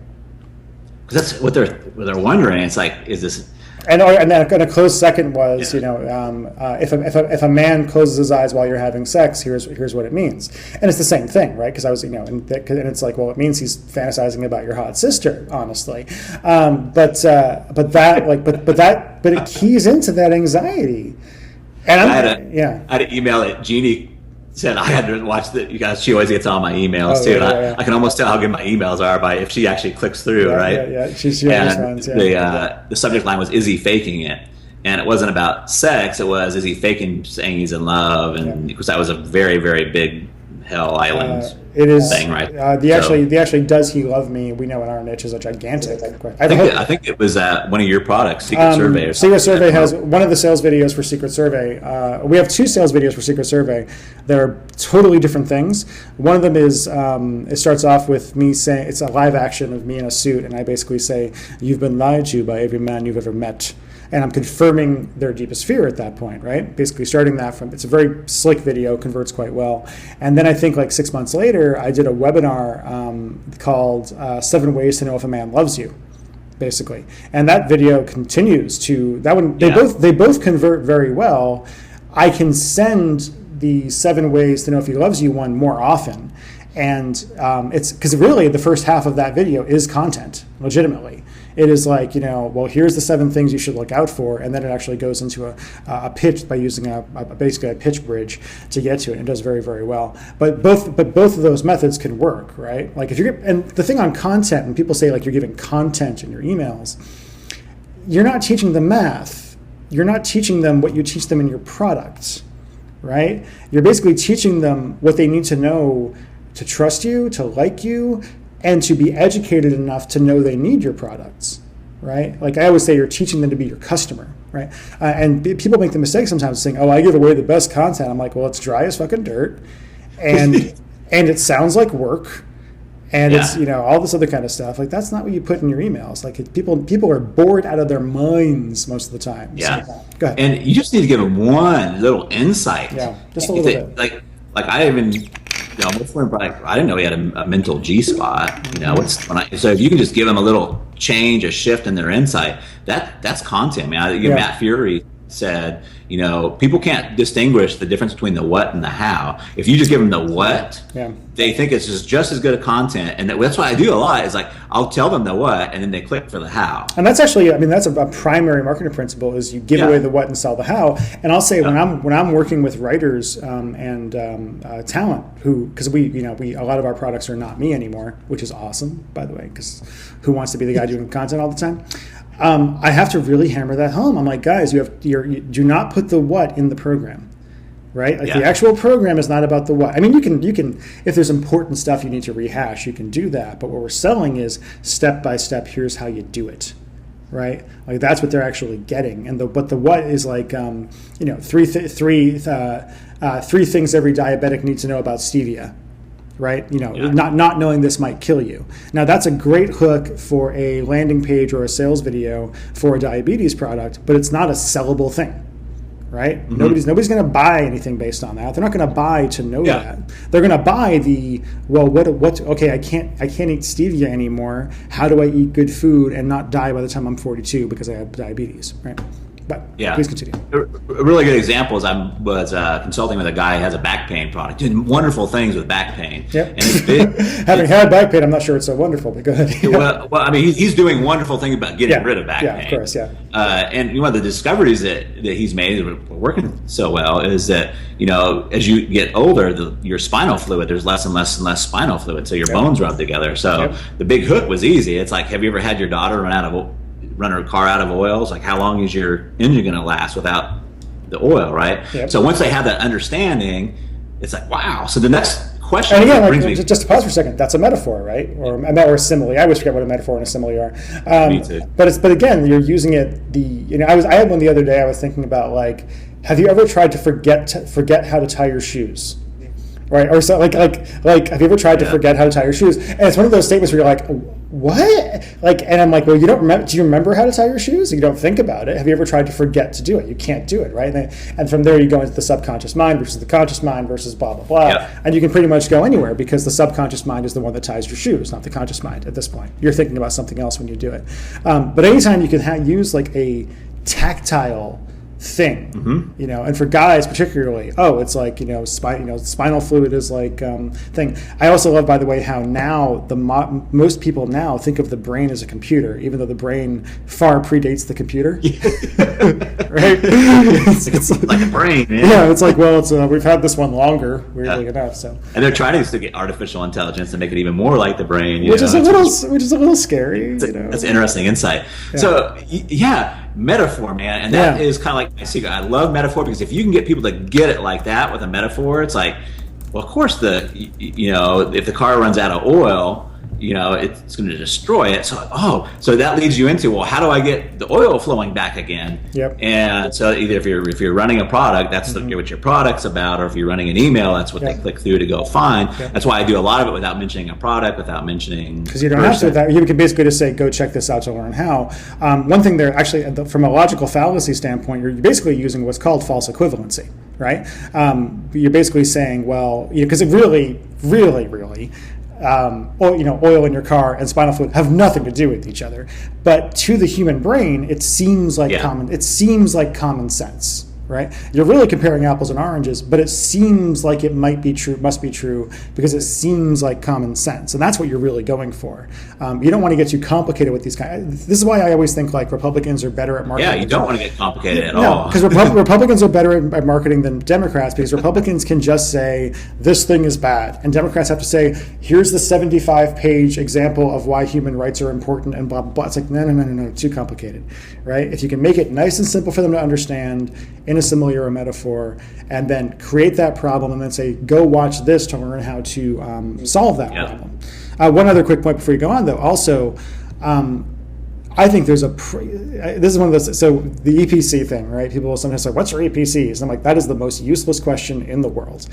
Because that's what they're wondering. It's like, is this? And then a close second was, if a man closes his eyes while you're having sex, here's what it means, and it's the same thing, right? Because I was, and it's like, well, it means he's fantasizing about your hot sister, honestly, but it keys into that anxiety, and I had an email that Jeannie said I had to watch you guys. She always gets all my emails too. And I can almost tell how good my emails are by if she actually clicks through, right? Yeah. She understands. The subject line was, "Is he faking it?" And it wasn't about sex. It was, "Is he faking saying he's in love?" And because that was a very, very big Hell Island thing, right? The actually "Does he love me?" we know in our niche is a gigantic question. I think it was one of your products, Secret Survey. Or something. Secret Survey has one of the sales videos for Secret Survey. We have 2 sales videos for Secret Survey that are totally different things. One of them is it starts off with me saying it's a live action of me in a suit, and I basically say, "You've been lied to by every man you've ever met." And I'm confirming their deepest fear at that point, right? Basically starting that from, it's a very slick video, converts quite well. And then I think like 6 months later, I did a webinar called 7 Ways to Know If a Man Loves You, basically. And that video continues to, that one, they both convert very well. I can send the 7 Ways to Know If He Loves You one more often. And it's, because really the first half of that video is content, legitimately. It is like, well, here's the 7 things you should look out for, and then it actually goes into a pitch by using basically a pitch bridge to get to it. And it does very, very well. But both of those methods can work, right? Like and the thing on content, when people say like you're giving content in your emails, you're not teaching them math. You're not teaching them what you teach them in your product, right? You're basically teaching them what they need to know to trust you, to like you, and to be educated enough to know they need your products, right? Like I always say, you're teaching them to be your customer, right? And people make the mistake sometimes saying, "Oh, I give away the best content." I'm like, well, it's dry as fucking dirt, and and it sounds like work, and it's all this other kind of stuff. Like that's not what you put in your emails. Like people are bored out of their minds most of the time. Yeah. So, go ahead. And you just need to give them one little insight. Yeah, just a little bit. Like I even. I didn't know he had a mental G spot. So if you can just give them a little change, a shift in their insight, that's content, man. Matt Fury said, people can't distinguish the difference between the what and the how. If you just give them the what, they think it's just as good a content. And that's what I do a lot is like, I'll tell them the what, and then they click for the how. And that's actually, that's a primary marketing principle is you give away the what and sell the how. And I'll say when I'm working with writers and talent because we a lot of our products are not me anymore, which is awesome, by the way, because who wants to be the guy doing content all the time? I have to really hammer that home. I'm like, guys, you do not put the what in the program, right? Like the actual program is not about the what. I mean, you can if there's important stuff you need to rehash, you can do that. But what we're selling is step by step. Here's how you do it, right? Like that's what they're actually getting. And but the what is like, three things every diabetic needs to know about stevia. Right? Not knowing this might kill you. Now that's a great hook for a landing page or a sales video for a diabetes product, but it's not a sellable thing. Right? Mm-hmm. Nobody's going to buy anything based on that. They're not going to buy to know that. They're going to buy okay, I can't eat stevia anymore. How do I eat good food and not die by the time I'm 42 because I have diabetes, right? But please continue. A really good example is I was consulting with a guy who has a back pain product, doing wonderful things with back pain. Yep. And having had back pain, I'm not sure it's so wonderful, but go ahead. Well, I mean, he's doing wonderful things about getting rid of back pain. Yeah, of course, yeah. And one of the discoveries that he's made that are working so well is that, as you get older, your spinal fluid, there's less and less and less spinal fluid, so your bones rub together. So the big hook was easy. It's like, have you ever had your daughter run her car out of oil? It's like, how long is your engine going to last without the oil, right? Yep. So once they have that understanding, it's like, wow. So the next question, and again, just to pause for a second, that's a metaphor, right? Or a simile. I always forget what a metaphor and a simile are. Me too. But again, you're using it. I had one the other day. I was thinking about like, have you ever tried to forget how to tie your shoes? Right, or so like have you ever tried to forget how to tie your shoes? And it's one of those statements where you're like, what? Like, and I'm like, well, you don't remember? Do you remember how to tie your shoes? You don't think about it. Have you ever tried to forget to do it? You can't do it, right? And from there, you go into the subconscious mind versus the conscious mind versus blah blah blah, and you can pretty much go anywhere because the subconscious mind is the one that ties your shoes, not the conscious mind. At this point, you're thinking about something else when you do it. But anytime you can use like a tactile thing, and for guys particularly, it's like spinal fluid is like thing. I also love, by the way, how now most people now think of the brain as a computer, even though the brain far predates the computer. Right? It's like a brain, man. Yeah, it's like, well, we've had this one longer, weirdly enough. So, and they're trying to get artificial intelligence to make it even more like the brain, which is a little scary. That's an interesting insight. Yeah. So, metaphor, man, and that is kind of like my secret. I love metaphor because if you can get people to get it like that with a metaphor, it's like, well, of course if the car runs out of oil, it's going to destroy it. So that leads you into, well, how do I get the oil flowing back again? Yep. And so either if you're running a product, that's what your product's about, or if you're running an email, that's what they click through to go find. Yep. That's why I do a lot of it without mentioning a product, without mentioning, because you don't have to. You can basically just say, go check this out to learn how. One thing there, actually, from a logical fallacy standpoint, you're basically using what's called false equivalency, right? You're basically saying, well, because it really, really, really, oil in your car and spinal fluid have nothing to do with each other, but to the human brain, it seems like common sense, right? You're really comparing apples and oranges, but it seems like it must be true because it seems like common sense, and that's what you're really going for. You don't want to get too complicated with these kinds. This is why I always think like Republicans are better at marketing. Yeah, you don't want to get complicated at all. Because Republicans are better at marketing than Democrats, because Republicans can just say this thing is bad, and Democrats have to say here's the 75-page example of why human rights are important and blah blah blah. It's like no, too complicated, right? If you can make it nice and simple for them to understand in a simile or a metaphor, and then create that problem, and then say, go watch this to learn how to solve that problem. One other quick point before you go on, though. Also, I think there's this is one of those, so the EPC thing, right? People will sometimes say, what's your EPCs? And I'm like, that is the most useless question in the world.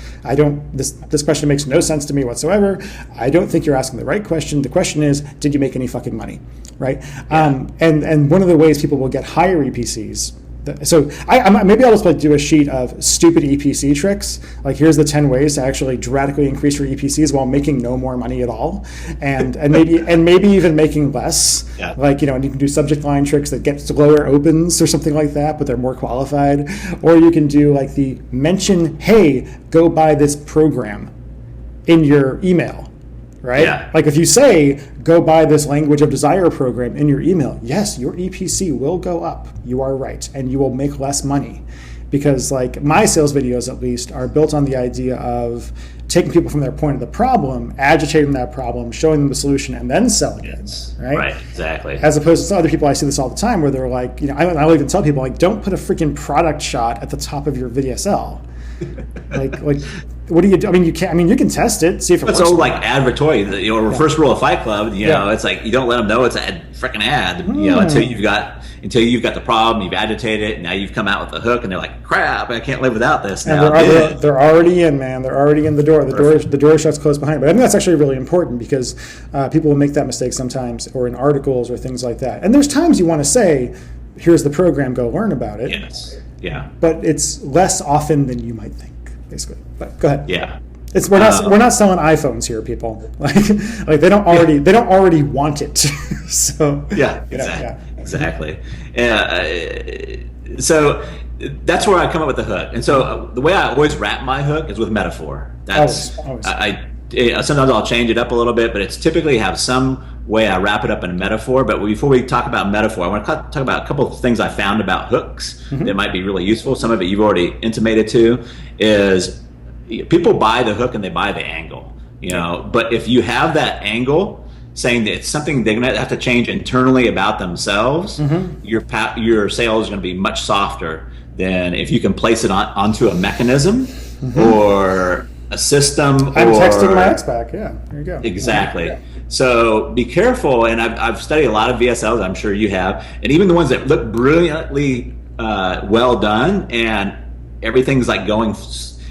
This question makes no sense to me whatsoever. I don't think you're asking the right question. The question is, did you make any fucking money, right? And one of the ways people will get higher EPCs Maybe I'll just like do a sheet of stupid EPC tricks. Like here's the 10 ways to actually dramatically increase your EPCs while making no more money at all, and maybe even making less. Yeah. Like and you can do subject line tricks that get lower opens or something like that, but they're more qualified. Or you can do like the mention, hey, go buy this program in your email. Right? Yeah. Like if you say, go buy this language of desire program in your email, yes, your EPC will go up. You are right. And you will make less money. Because like my sales videos, at least, are built on the idea of taking people from their point of the problem, agitating that problem, showing them the solution, and then selling it. Right? Right, exactly. As opposed to some other people, I see this all the time where they're like, I'll even tell people, like, don't put a freaking product shot at the top of your VSL. like what do you do? I mean, you can't. I mean, you can test it, see if it works. It's all like advertorial. First rule of Fight Club. It's like you don't let them know it's a freaking ad. Until you've got the problem, you've agitated it, and now you've come out with a hook, and they're like, "Crap, I can't live without this." And now they're already in, man. They're already in the door. The door shuts closed behind. But I think that's actually really important because people will make that mistake sometimes, or in articles or things like that. And there's times you want to say, "Here's the program. Go learn about it." Yes. Yeah. But it's less often than you might think, basically. But go ahead. Yeah. We're not selling iPhones here, people. Like they don't already want it. So exactly. So that's where I come up with the hook. And so the way I always wrap my hook is with metaphor. That's always. Sometimes I'll change it up a little bit, but it's typically have some way I wrap it up in a metaphor. But before we talk about metaphor, I want to talk about a couple of things I found about hooks that might be really useful. Some of it you've already intimated to is people buy the hook and they buy the angle. But if you have that angle saying that it's something they're going to have to change internally about themselves, your sales is going to be much softer than if you can place it onto a mechanism or a system. I'm texting my ex back. Yeah, there you go. Exactly. Yeah. So be careful. And I've studied a lot of VSLs. I'm sure you have, and even the ones that look brilliantly well done, and everything's like going.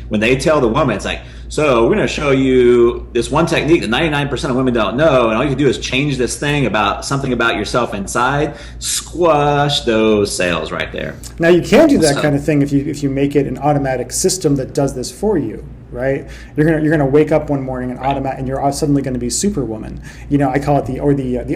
When they tell the woman, it's like, so we're going to show you this one technique that 99% of women don't know, and all you can do is change this thing about something about yourself inside. Squash those sales right there. Now you can do that kind of thing if you make it an automatic system that does this for you, right? You're gonna wake up one morning and you're suddenly going to be Superwoman. I call it the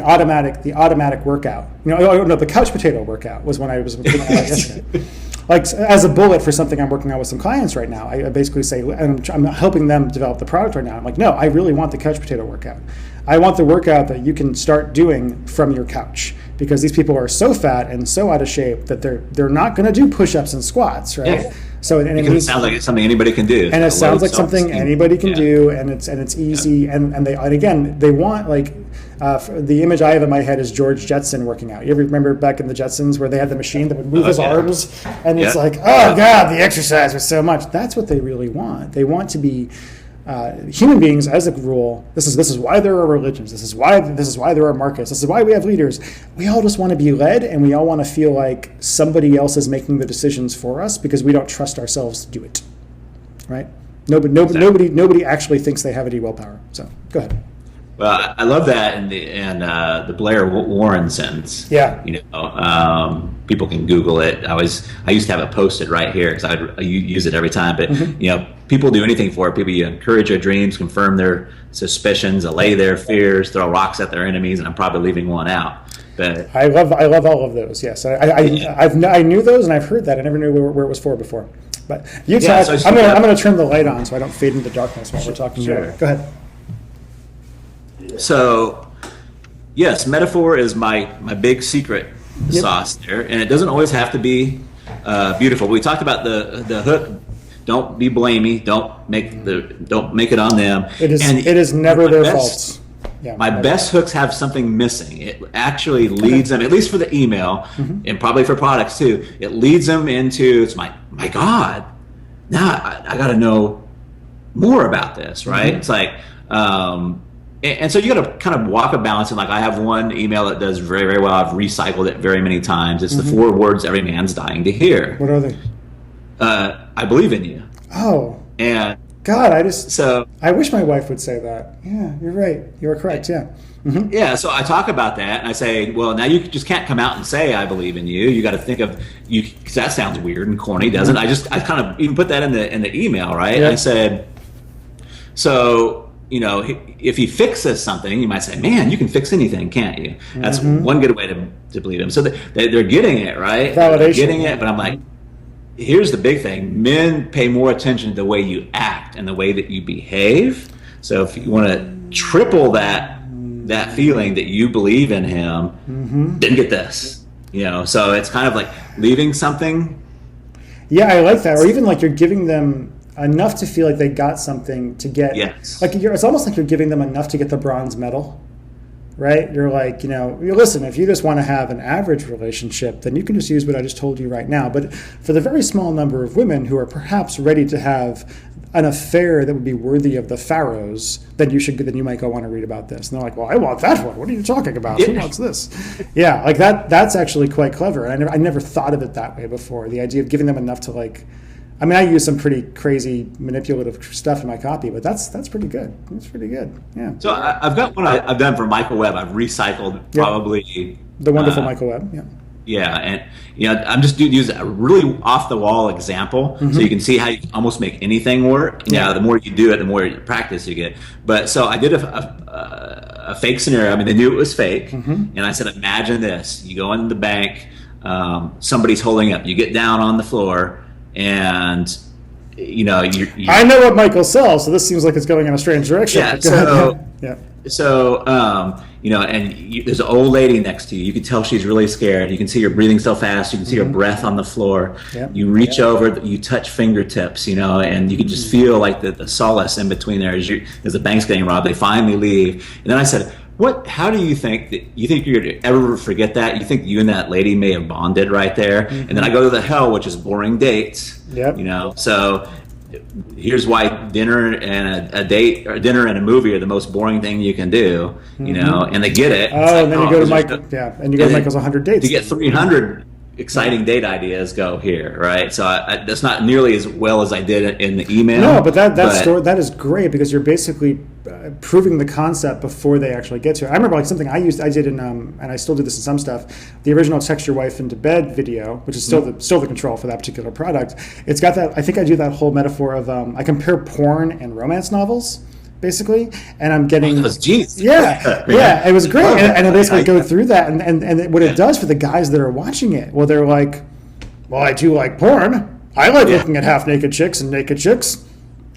automatic workout. The couch potato workout was when I was thinking about it yesterday. Like as a bullet for something I'm working on with some clients right now, I basically say, and I'm helping them develop the product right now. I'm like, no, I really want the couch potato workout. I want the workout that you can start doing from your couch, because these people are so fat and so out of shape that they're not going to do push-ups and squats, right? Yeah. So it sounds like it's something anybody can do. And it sounds like something anybody can do, and it's easy. And again, they want like. The image I have in my head is George Jetson working out. You ever remember back in the Jetsons where they had the machine that would move his arms? And it's like, oh God, the exercise was so much. That's what they really want. They want to be human beings, as a rule. This is why there are religions. This is why there are markets. This is why we have leaders. We all just want to be led, and we all want to feel like somebody else is making the decisions for us because we don't trust ourselves to do it. Right? Nobody actually thinks they have any willpower. So go ahead. Well, I love that in the Blair Warren sentence. Yeah. People can Google it. I used to have it posted right here because I use it every time. But people do anything for it. People, you encourage their dreams, confirm their suspicions, allay their fears, throw rocks at their enemies, and I'm probably leaving one out. But I love all of those. Yes, I knew those, and I've heard that. I never knew where it was for before. But I'm going to turn the light on so I don't fade into darkness while we're talking. Sure. Go ahead. So, yes, metaphor is my big secret sauce there, and it doesn't always have to be beautiful. We talked about the hook. Don't be blamey. Don't make it on them. It is never their fault. Yeah, my best hooks have something missing. It actually leads them, at least for the email, and probably for products too. It leads them into it's my God. Now I got to know more about this, right? It's like. And so you got to kind of walk a balance. And like I have one email that does very, very well. I've recycled it very many times. It's the 4 words every man's dying to hear. What are they? I believe in you. Oh. And God, I wish my wife would say that. Yeah, you're right. You're correct. Yeah. Mm-hmm. Yeah, so I talk about that, and I say, well, now you just can't come out and say I believe in you. You got to think of you, because that sounds weird and corny, doesn't? I kind of even put that in the email, right? Yeah. I said, so if he fixes something, you might say, man, you can fix anything, can't you? That's one good way to believe him. So they're getting it, right? Validation. They're getting it, but I'm like, here's the big thing: men pay more attention to the way you act and the way that you behave. So if you want to triple that feeling that you believe in him, then get this. So it's kind of like leaving something. Yeah, I like that. Or even like you're giving them enough to feel like they got something to get. Yes. Like it's almost like you're giving them enough to get the bronze medal, right? You're like, listen, if you just want to have an average relationship, then you can just use what I just told you right now. But for the very small number of women who are perhaps ready to have an affair that would be worthy of the pharaohs, then you might go want to read about this. And they're like, well, I want that one. What are you talking about? Who wants this? Yeah, like that's actually quite clever. And I never thought of it that way before. The idea of giving them enough to I use some pretty crazy manipulative stuff in my copy, but that's pretty good. That's pretty good. Yeah. So I've got one I've done for Michael Webb. I've recycled probably the wonderful Michael Webb. Yeah. Yeah, and I'm just use a really off the wall example, so you can see how you can almost make anything work. The more you do it, the more practice you get. But so I did a fake scenario. I mean, they knew it was fake, and I said, imagine this: you go in the bank, somebody's holding up. You get down on the floor, and you I know what Michael sells, so this seems like it's going in a strange direction. Yeah. There's an old lady next to you. You can tell she's really scared. You can see her breathing so fast. You can see her breath on the floor. Yep. You reach over, you touch fingertips, and you can just feel like the solace in between there as the bank's getting robbed. They finally leave. And then I said, how do you think you're going to ever forget that? You think you and that lady may have bonded right there? And then I go to the hell, which is boring dates. Yep. So here's why dinner and a date or dinner and a movie are the most boring thing you can do, and they get it. And then you go to Michael, and you go to Michael's 100 dates. To get 300 exciting date ideas, go here, right? So that's not nearly as well as I did in the email. No, but that is great because you're basically proving the concept before they actually get to it. I remember something I did in and I still do this in some stuff. The original Text Your Wife Into Bed video, which is still the control for that particular product. It's got that. I think I do that whole metaphor of I compare porn and romance novels. Basically, and I'm getting genius. Yeah, it was great, and I basically go through that, and what it does for the guys that are watching it, well, they're like, well, I do like porn. I like looking at half naked chicks and naked chicks,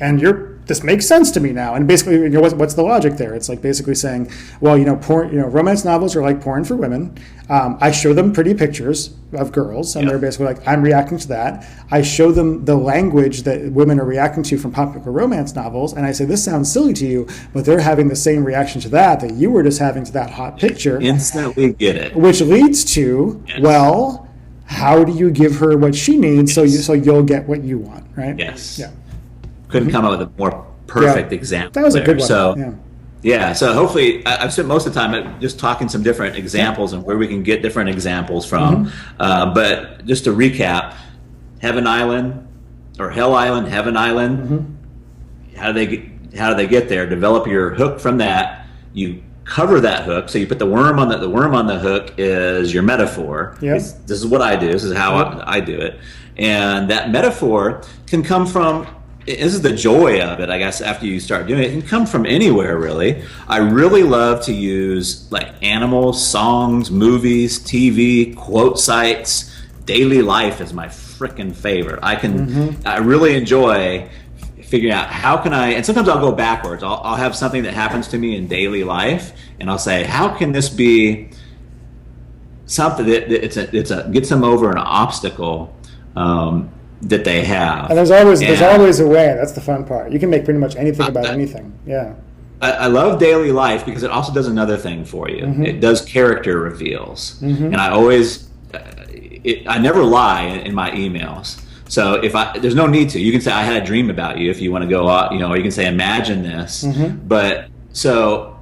and this makes sense to me now. And basically, what's the logic there? It's like basically saying, well, porn, romance novels are like porn for women. I show them pretty pictures of girls, and they're basically like, I'm reacting to that. I show them the language that women are reacting to from popular romance novels, and I say, this sounds silly to you, but they're having the same reaction to that you were just having to that hot picture. Instantly get it. Which leads to, well, how do you give her what she needs so you'll get what you want, right? Yes. Yeah. Couldn't come up with a more perfect example. That was a good one. So, so hopefully I've spent most of the time just talking some different examples and where we can get different examples from. But just to recap, Heaven Island or Hell Island, Heaven Island. How do they get there? Develop your hook from that. You cover that hook, so you put the worm on the worm on the hook is your metaphor. Yes. This is what I do. This is how I do it, and that metaphor can come from. This is the joy of it, I guess, after you start doing it. It can come from anywhere, really. I really love to use animals, songs, movies, TV, quote sites. Daily life is my freaking favorite. I really enjoy figuring out how can I, and sometimes I'll go backwards. I'll have something that happens to me in daily life, and I'll say, how can this be something that gets them over an obstacle that they have. And there's always a way. That's the fun part. You can make pretty much anything about anything. Yeah. I love daily life because it also does another thing for you. It does character reveals, and I always, I never lie in my emails. So there's no need to. You can say I had a dream about you if you want to go out, or you can say imagine this. But so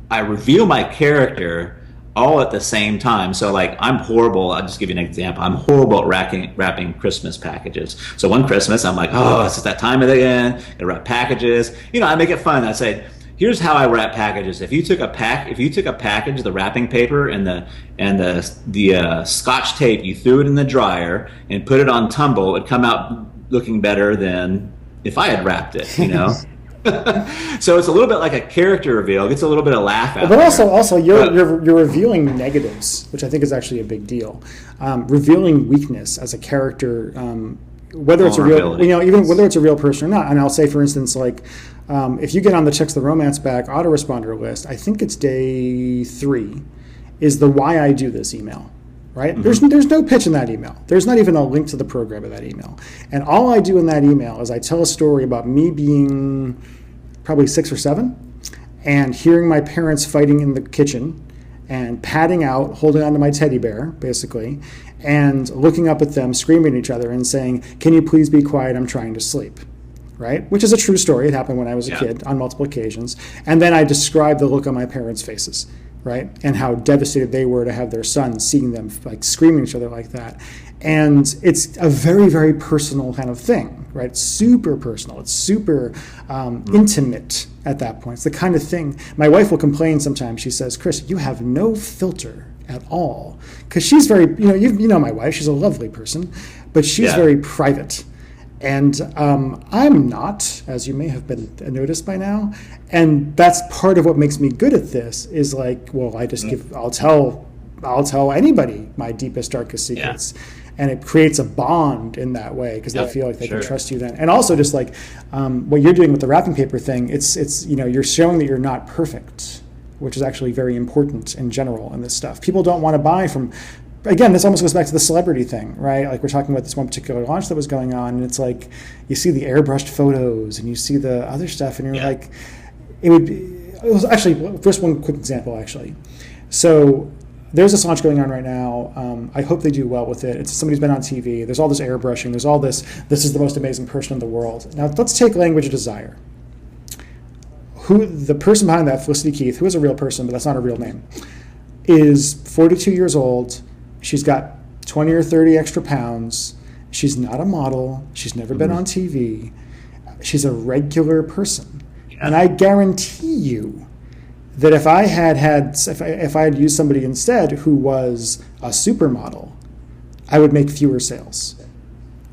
I reveal my character all at the same time. So like I'm horrible. I'll just give you an example. I'm horrible at wrapping Christmas packages. So one Christmas I'm like, oh, it's that time of the year. I wrap packages. I make it fun. I say, here's how I wrap packages. If you took a package, the wrapping paper and the Scotch tape, you threw it in the dryer and put it on tumble, it'd come out looking better than if I had wrapped it. So it's a little bit like a character reveal. It gets a little bit of laugh out. But also you're revealing negatives, which I think is actually a big deal. Revealing weakness as a character, whether it's a real, even whether it's a real person or not. And I'll say, for instance, like if you get on the Checks the Romance Back autoresponder list, I think it's day 3, is the Why I Do This email. Right? Mm-hmm. There's no pitch in that email. There's not even a link to the program in that email. And all I do in that email is I tell a story about me being probably 6 or 7 and hearing my parents fighting in the kitchen and padding out, holding onto my teddy bear, basically, and looking up at them, screaming at each other and saying, "Can you please be quiet? I'm trying to sleep." Right? Which is a true story. It happened when I was a kid on multiple occasions. And then I describe the look on my parents' faces. Right, and how devastated they were to have their son seeing them like screaming at each other like that. And it's a very, very personal kind of thing, right? It's super personal. It's super intimate at that point. It's the kind of thing, my wife will complain sometimes. She says, "Chris, you have no filter at all." Because she's very, you know my wife, she's a lovely person, but she's very private. And I'm not, as you may have been noticed by now. And that's part of what makes me good at this is like, well, I'll tell anybody my deepest, darkest secrets. Yeah. And it creates a bond in that way because they feel like they can trust you then. And also just like what you're doing with the wrapping paper thing, it's you're showing that you're not perfect, which is actually very important in general in this stuff. People don't want to buy from... Again, this almost goes back to the celebrity thing, right? Like we're talking about this one particular launch that was going on, and it's like you see the airbrushed photos and you see the other stuff, and you're like, it was actually, first one quick example, actually. So there's this launch going on right now. I hope they do well with it. It's somebody's been on TV. There's all this airbrushing. There's all this is the most amazing person in the world. Now, let's take Language of Desire. The person behind that, Felicity Keith, who is a real person, but that's not a real name, is 42 years old. She's got 20 or 30 extra pounds. She's not a model. She's never been on TV. She's a regular person. Yeah. And I guarantee you that if I had used somebody instead who was a supermodel, I would make fewer sales.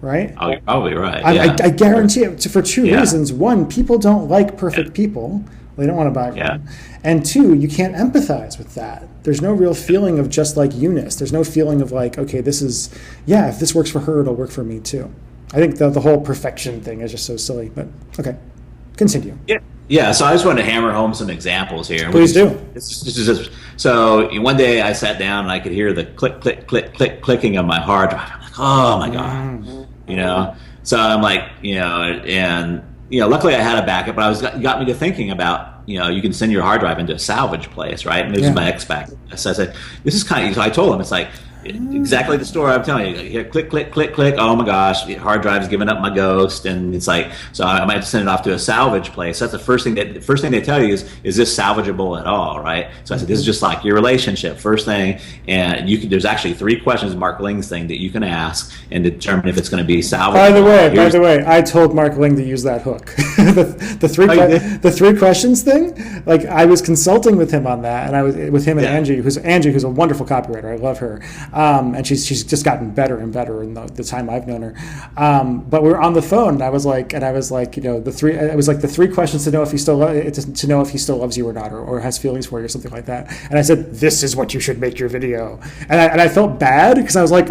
Right? Oh, you're probably right. I guarantee it for two reasons. One, people don't like perfect people. They don't want to buy from them. And 2, you can't empathize with that. There's no real feeling of just like you-ness. There's no feeling of like, okay, if this works for her, it'll work for me too. I think the whole perfection thing is just so silly, but okay, continue. Yeah. So I just wanted to hammer home some examples here. Please do. So one day I sat down and I could hear the click, click, click, click, clicking of my hard drive. I'm like, oh my God, So I'm like, and luckily I had a backup, but got me to thinking about, you can send your hard drive into a salvage place, right? And this is my ex-back. So I said, this is kind of, so I told him, it's like, exactly the story I'm telling you. Here, click, click, click, click. Oh my gosh, the hard drive's giving up my ghost, and it's like, so I might have to send it off to a salvage place. That's the first thing they tell you is this salvageable at all, right? So I said, this is just like your relationship, first thing, and there's actually 3 questions, Mark Ling's thing, that you can ask and determine if it's going to be salvageable. By the way, I told Mark Ling to use that hook. the 3 questions thing. Like I was consulting with him on that, and I was with him and Angie, who's a wonderful copywriter. I love her. And she's just gotten better and better in the time I've known her. But we were on the phone, and I was like, the 3 questions to know if he still loves you or not, or has feelings for you or something like that. And I said, this is what you should make your video. And I felt bad because I was like,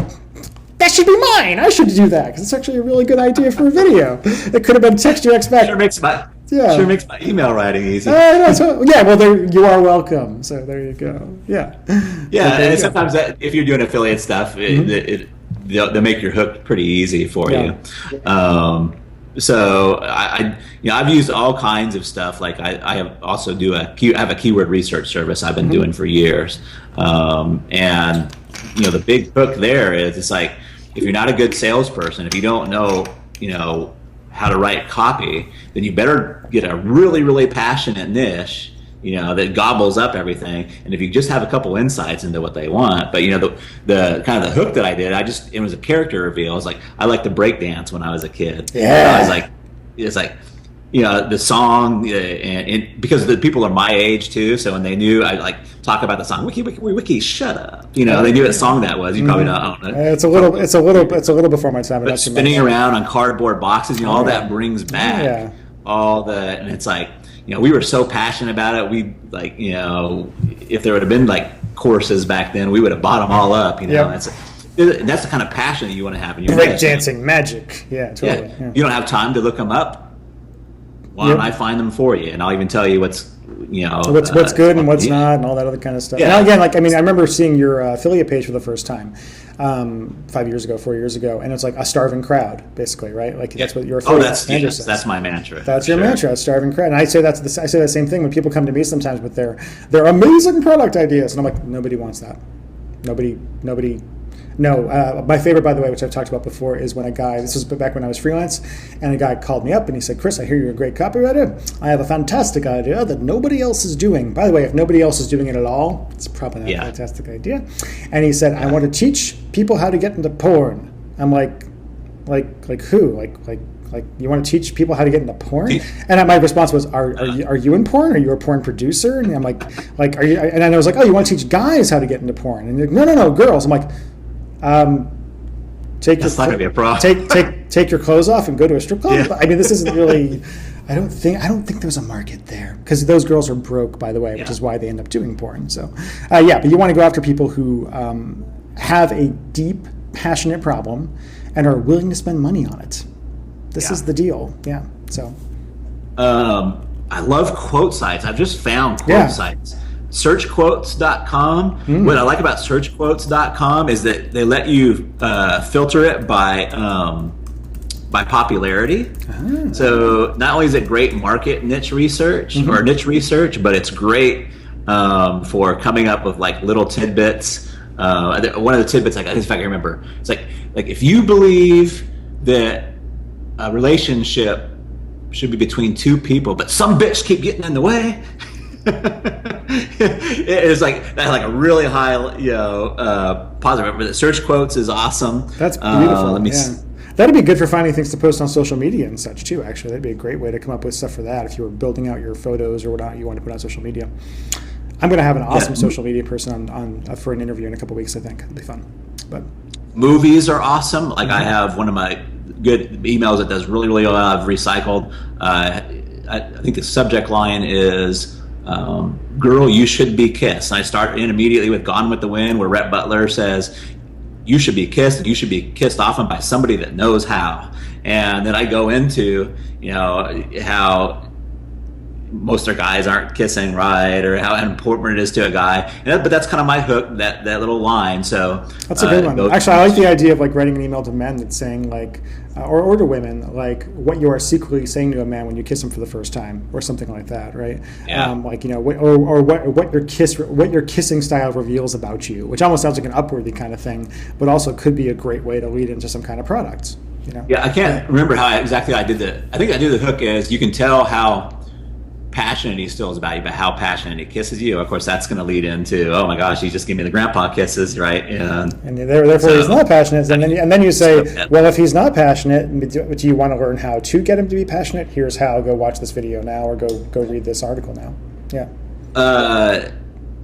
that should be mine. I should do that because it's actually a really good idea for a video. It could have been text your ex back. Sure makes my email writing easy. You are welcome. So there you go. Yeah. Yeah, and sometimes if you're doing affiliate stuff, they'll make your hook pretty easy for you. So I've used all kinds of stuff. Like I have also I have a keyword research service I've been doing for years, and the big hook there is it's like if you're not a good salesperson, if you don't know how to write copy, then you better get a really, really passionate niche that gobbles up everything. And if you just have a couple insights into what they want, but the kind of the hook that I did, it was a character reveal. I was like, I liked to break dance when I was a kid. Yeah. I was like, it's like, the song, and because the people are my age too, so when they knew, I like talk about the song, wiki, shut up. They knew what song that was. You probably don't know. It's a little before my time. But spinning around on cardboard boxes, all that brings back all the, and it's like, we were so passionate about it. We like, if there would have been like courses back then, we would have bought them all up. That's the kind of passion that you want to have in your break dancing magic. Yeah, totally. Yeah. You don't have time to look them up. Why don't I find them for you? And I'll even tell you what's good and what's not, and all that other kind of stuff. Yeah. And again, I remember seeing your affiliate page for the first time 4 years ago, and it's like a starving crowd, basically, right? Like that's what your affiliate manager says. That's my mantra. That's your mantra, a starving crowd. And I say that same thing when people come to me sometimes with their amazing product ideas, and I'm like, nobody wants that. Nobody. No, my favorite, by the way, which I've talked about before, is when this was back when I was freelance, and a guy called me up and he said, Chris, I hear you're a great copywriter. I have a fantastic idea that nobody else is doing. By the way, if nobody else is doing it at all, it's probably not a fantastic idea. And he said, I want to teach people how to get into porn. I'm like who? Like you want to teach people how to get into porn? And my response was, are you in porn? Are you a porn producer? And I'm like are you? And I was like, oh, you want to teach guys how to get into porn? And they're like, no, girls. I'm like, that's not gonna be a problem. Take your clothes off and go to a strip club. Yeah. I mean, this isn't really. I don't think there's a market there because those girls are broke, by the way, which is why they end up doing porn. So, but you want to go after people who have a deep, passionate problem and are willing to spend money on it. This is the deal. Yeah. So, I love quote sites. I've just found quote sites. Searchquotes.com. What I like about searchquotes.com is that they let you filter it by popularity. So not only is it great market niche research or niche research, but it's great for coming up with like little tidbits. One of the tidbits, in fact, I remember, it's like if you believe that a relationship should be between two people, but some bitch keep getting in the way. It's like a really high, positive. But the search quotes is awesome. That's beautiful. That'd be good for finding things to post on social media and such too. Actually, that'd be a great way to come up with stuff for that. If you were building out your photos or whatnot, you want to put on social media. I'm going to have an awesome social media person on for an interview in a couple of weeks. I think it'll be fun. But movies are awesome. Like I have one of my good emails that does really, really well. I've recycled. I think the subject line is. Girl, you should be kissed. And I start in immediately with Gone with the Wind, where Rhett Butler says, you should be kissed, and you should be kissed often by somebody that knows how. And then I go into, how most of their guys aren't kissing right, or how important it is to a guy. But that's kind of my hook, that little line. So that's a good one. Actually, I like the idea of like writing an email to men that's saying like, or to women, like what you are secretly saying to a man when you kiss him for the first time, or something like that, right? Yeah. What your kissing style reveals about you, which almost sounds like an Upworthy kind of thing, but also could be a great way to lead into some kind of product. Yeah, I can't remember how exactly I did the. I think I did the hook is you can tell how passionate he still is about you, but how passionate he kisses you. Of course, that's going to lead into, oh my gosh, he just gave me the grandpa kisses, right? And therefore he's not passionate. And then you say, well, if he's not passionate, do you want to learn how to get him to be passionate? Here's how. Go watch this video now, or go read this article now. Yeah.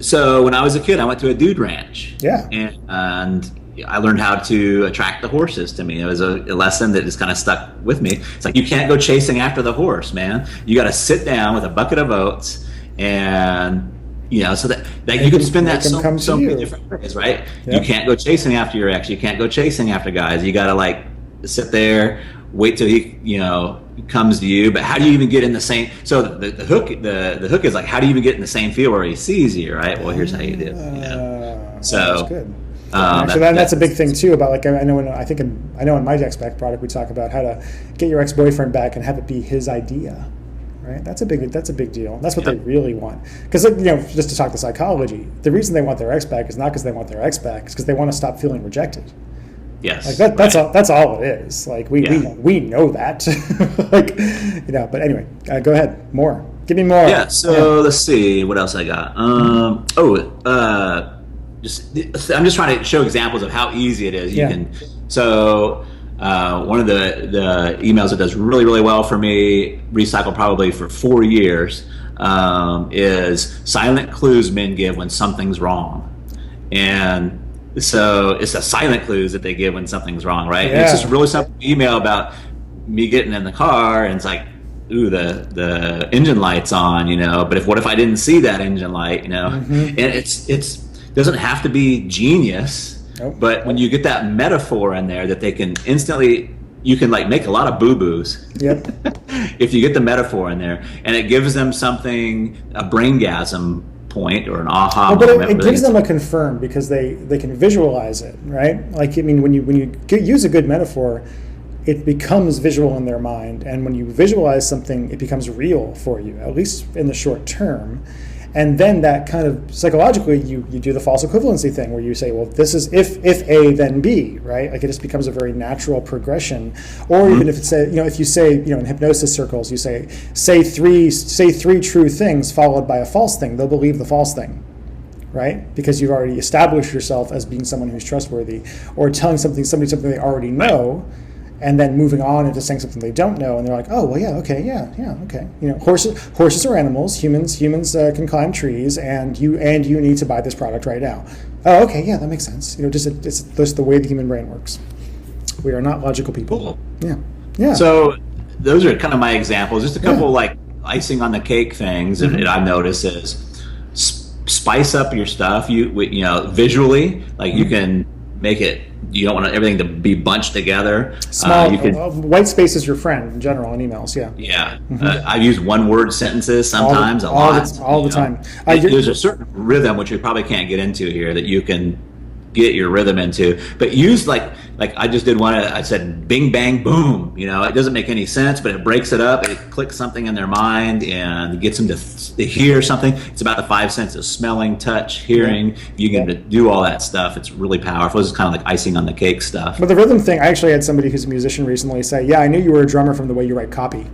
So when I was a kid, I went to a dude ranch. Yeah. And I learned how to attract the horses to me. It was a lesson that just kind of stuck with me. It's like, you can't go chasing after the horse, man. You got to sit down with a bucket of oats and, so that you can spin that so many different ways, right? Yep. You can't go chasing after your ex. You can't go chasing after guys. You got to like sit there, wait till he, comes to you. But how do you even get in the same? So the hook is like, how do you even get in the same field where he sees you, right? Well, here's how you do. So that's good. Actually, that's a big thing too. About like I know in my X-Pack product we talk about how to get your ex-boyfriend back and have it be his idea, right? That's a big deal. That's what they really want. Because just to talk to psychology, the reason they want their ex back is not because they want their ex back, it's because they want to stop feeling rejected. Yes, like that's all. That's all it is. Like we know that. But anyway, go ahead. More. Give me more. Yeah. So let's see what else I got. I'm just trying to show examples of how easy it is. You can. So one of the emails that does really, really well for me, recycle probably for 4 years, is silent clues men give when something's wrong. And so it's the silent clues that they give when something's wrong, right? Yeah. It's just a really simple email about me getting in the car, and it's like, ooh, the engine light's on, but what if I didn't see that engine light, And it's doesn't have to be genius. Nope. But when you get that metaphor in there that they can instantly, you can like make a lot of boo-boos. Yep. If you get the metaphor in there, and it gives them something, a braingasm point or an aha but moment. It gives them a confirm, because they can visualize it, right? Like, I mean, when you use a good metaphor, it becomes visual in their mind, and when you visualize something, it becomes real for you, at least in the short term. And then that kind of psychologically, you do the false equivalency thing, where you say, well, this is if A, then B, right? Like, it just becomes a very natural progression. Or even if it's if you say, in hypnosis circles, you say three true things followed by a false thing, they'll believe the false thing, right? Because you've already established yourself as being someone who's trustworthy. Or telling somebody something they already know, and then moving on into saying something they don't know, and they're like, oh, well, yeah, okay. Horses are animals. Humans can climb trees, and you need to buy this product right now. Oh, okay, yeah, that makes sense. It's just the way the human brain works. We are not logical people. Cool. Yeah. So those are kind of my examples. Just a couple like icing on the cake things that I've noticed is spice up your stuff. Visually, like you can make it. You don't want everything to be bunched together. White space is your friend in general in emails. Yeah. Yeah. I've used one-word sentences sometimes a lot. All the time. There's a certain rhythm, which we probably can't get into here, that you can get your rhythm into. But use like I just did one. I said bing bang boom. It doesn't make any sense, but it breaks it up. It clicks something in their mind and gets them to hear something. It's about the 5 senses: smelling, touch, hearing. If you can do all that stuff, it's really powerful. It's kind of like icing on the cake stuff. But the rhythm thing, I actually had somebody who's a musician recently say, "Yeah, I knew you were a drummer from the way you write copy."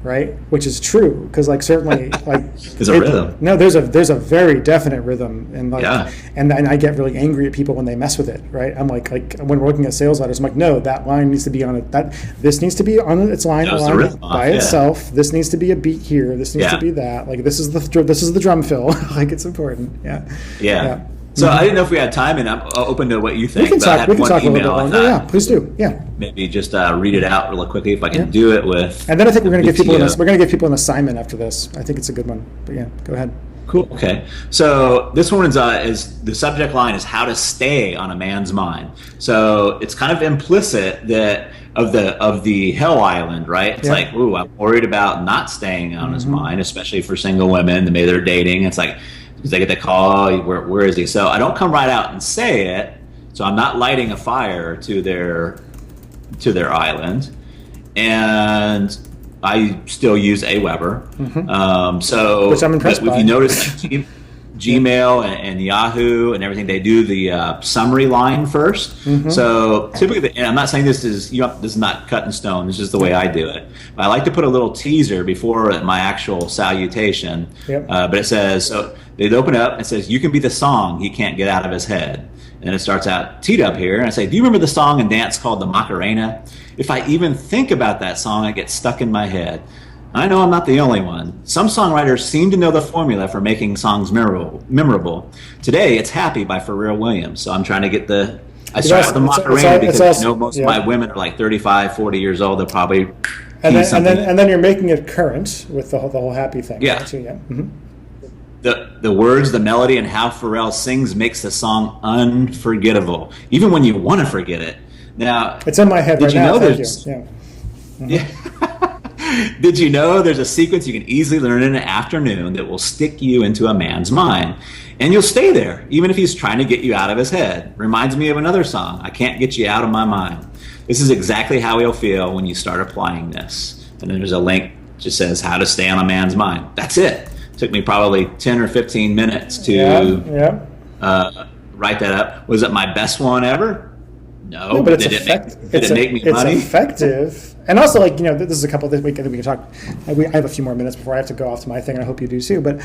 Right, which is true, because certainly there's a rhythm. No, there's a very definite rhythm, and and I get really angry at people when they mess with it. Right, I'm like when we're looking at sales letters, I'm like, no, that line needs to be on it. This needs to be on its line by itself. This needs to be a beat here. This needs to be that. Like this is the drum fill. Like it's important. Yeah. So I didn't know if we had time, and I'm open to what you think. We can talk a little bit longer. Yeah, please do. Yeah. Maybe just read it out really quickly if I can do it with. And then I think we're going to give people an assignment after this. I think it's a good one. But yeah, go ahead. Cool. Okay. So this one is the subject line is how to stay on a man's mind. So it's kind of implicit that of the hell island, right? It's like, ooh, I'm worried about not staying on his mind, especially for single women. Maybe they're dating. It's like, because they get the call, where is he? So I don't come right out and say it. So I'm not lighting a fire to their island, and I still use AWeber. So which I'm impressed by. If you notice, Gmail and Yahoo and everything, they do the summary line first. So typically, and I'm not saying this is not cut in stone. This is the way I do it. But I like to put a little teaser before my actual salutation. But it says, so they'd open up and it says, "You can be the song he can't get out of his head." And it starts out, teed up here, and I say, "Do you remember the song and dance called the Macarena? If I even think about that song, it gets stuck in my head. I know I'm not the only one. Some songwriters seem to know the formula for making songs memorable. Today, it's Happy by Pharrell Williams." So I'm trying to get I start with the Macarena because most of my women are like 35, 40 years old. They'll probably and then you're making it current with the whole Happy thing. Yeah. Right? So, The words, the melody, and how Pharrell sings makes the song unforgettable, even when you want to forget it. Now, it's in my head right now. Did you know there's a sequence you can easily learn in an afternoon that will stick you into a man's mind? And you'll stay there, even if he's trying to get you out of his head. Reminds me of another song, I Can't Get You Out of My Mind. This is exactly how he'll feel when you start applying this. And then there's a link that just says how to stay on a man's mind. That's it. Took me probably 10 or 15 minutes to write that up. Was it my best one ever? No, but it's did it make me money? It's effective. And also, like, this is a couple that we can talk. I have a few more minutes before I have to go off to my thing, and I hope you do too. But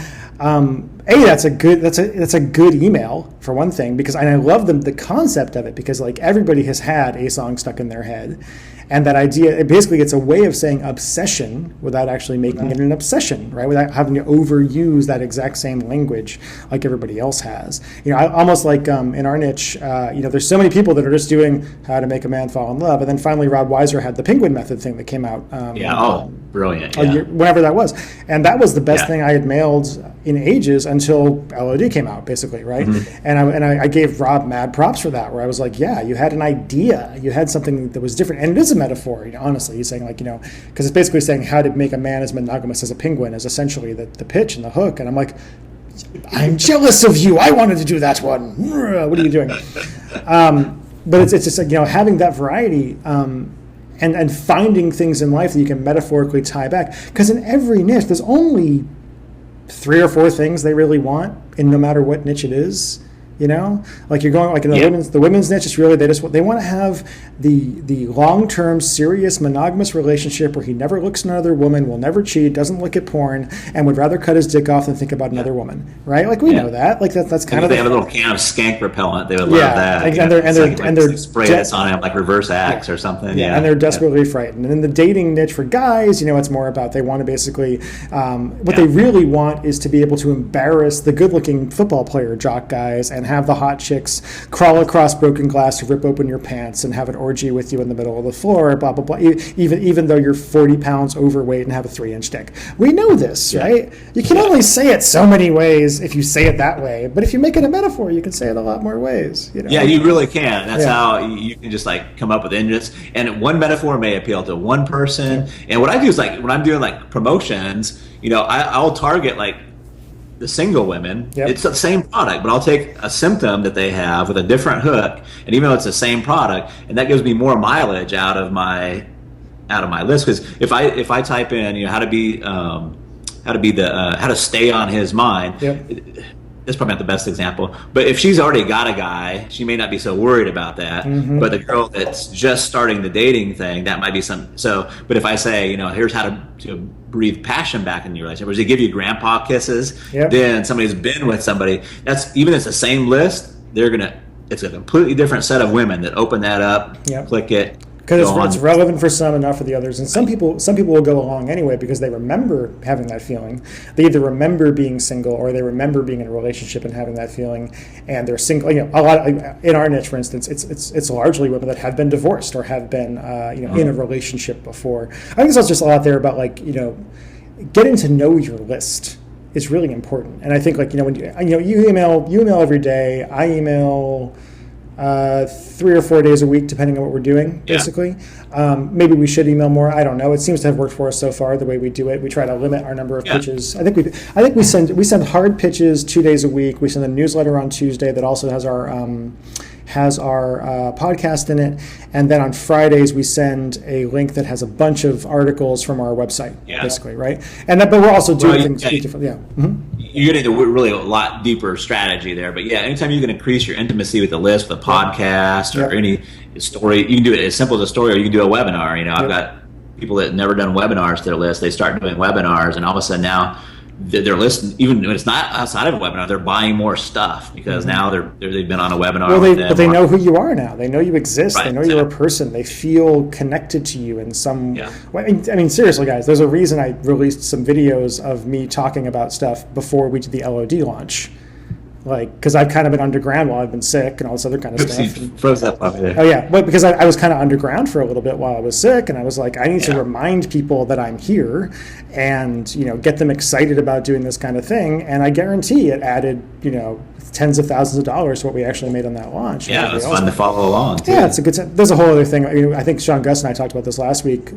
that's a good email for one thing, because I love the concept of it, because like everybody has had a song stuck in their head, and that idea, it's a way of saying obsession without actually making it an obsession, right? Without having to overuse that exact same language like everybody else has. Almost like in our niche, there's so many people that are just doing how to make a man fall in love, and then finally Rob Weiser had the penguin method thing that came out. Brilliant! Whenever that was, and that was the best thing I had mailed in ages until LOD came out, basically, right? Mm-hmm. And I gave Rob mad props for that, where I was like, yeah, you had an idea, you had something that was different, and it is a metaphor. Honestly, he's saying, like, because it's basically saying how to make a man as monogamous as a penguin is essentially the pitch and the hook, and I'm like, I'm jealous of you. I wanted to do that one. What are you doing? But it's just like, having that variety. And finding things in life that you can metaphorically tie back. Because in every niche, there's only 3 or 4 things they really want, in no matter what niche it is. Like you're going like in the women's niche, it's really they want to have the long-term serious monogamous relationship where he never looks at another woman, will never cheat, doesn't look at porn, and would rather cut his dick off than think about another woman, right? Like we know that. Like that's kind of they have a little can of skank repellent. They would love that. And they're spray this on him like reverse Axe or something. Yeah, and they're desperately frightened. And in the dating niche for guys, it's more about they want to basically what they really want is to be able to embarrass the good-looking football player jock guys and have the hot chicks crawl across broken glass to rip open your pants and have an orgy with you in the middle of the floor, blah, blah, blah, even though you're 40 pounds overweight and have a 3-inch dick. We know this, right? You can only say it so many ways if you say it that way, but if you make it a metaphor, you can say it a lot more ways. Yeah, you really can. That's how you can just like come up with interests. And one metaphor may appeal to one person. And what I do is like when I'm doing like promotions, I'll target like the single women. It's the same product, but I'll take a symptom that they have with a different hook, and even though it's the same product, and that gives me more mileage out of my list. Because if I type in how to stay on his mind. That's probably not the best example, but if she's already got a guy, she may not be so worried about that. Mm-hmm. But the girl that's just starting the dating thing, that might be some. So, but if I say, here's how to breathe passion back in your relationship, or does he give you grandpa kisses? Then somebody's been with somebody. That's even if it's the same list, it's a completely different set of women that open that up, click it. Because it's relevant for some and not for the others. And some people will go along anyway because they remember having that feeling. They either remember being single or they remember being in a relationship and having that feeling, and they're single. A lot in our niche, for instance, it's largely women that have been divorced or have been in a relationship before. I think there's just a lot there about getting to know your list is really important. And I think when you email every day. I email 3 or 4 days a week, depending on what we're doing, basically. Maybe we should email more. I don't know. It seems to have worked for us so far, the way we do it. We try to limit our number of pitches. I think we send hard pitches 2 days a week. We send a newsletter on Tuesday that also has our podcast in it. And then on Fridays, we send a link that has a bunch of articles from our website, basically, right? But we're also doing things different. Mm-hmm. You're getting into really a lot deeper strategy there. But anytime you can increase your intimacy with the list, with a podcast or any story, you can do it as simple as a story, or you can do a webinar. I've got people that have never done webinars to their list. They start doing webinars, and all of a sudden now their list, even when it's not outside of a webinar, they're buying more stuff because now they've been on a webinar. But they know who you are now. They know you exist. Right, they know you're a person. They feel connected to you in some way. I mean, seriously, guys, there's a reason I released some videos of me talking about stuff before we did the LOD launch. Because I've kind of been underground while I've been sick and all this other kind of stuff. Froze up over there. Oh yeah, but because I was kind of underground for a little bit while I was sick, and I was like, I need to remind people that I'm here, and get them excited about doing this kind of thing. And I guarantee it added tens of thousands of dollars to what we actually made on that launch. Yeah, it was fun to follow along too. Yeah, it's a good. There's a whole other thing. I think Sean Gus and I talked about this last week.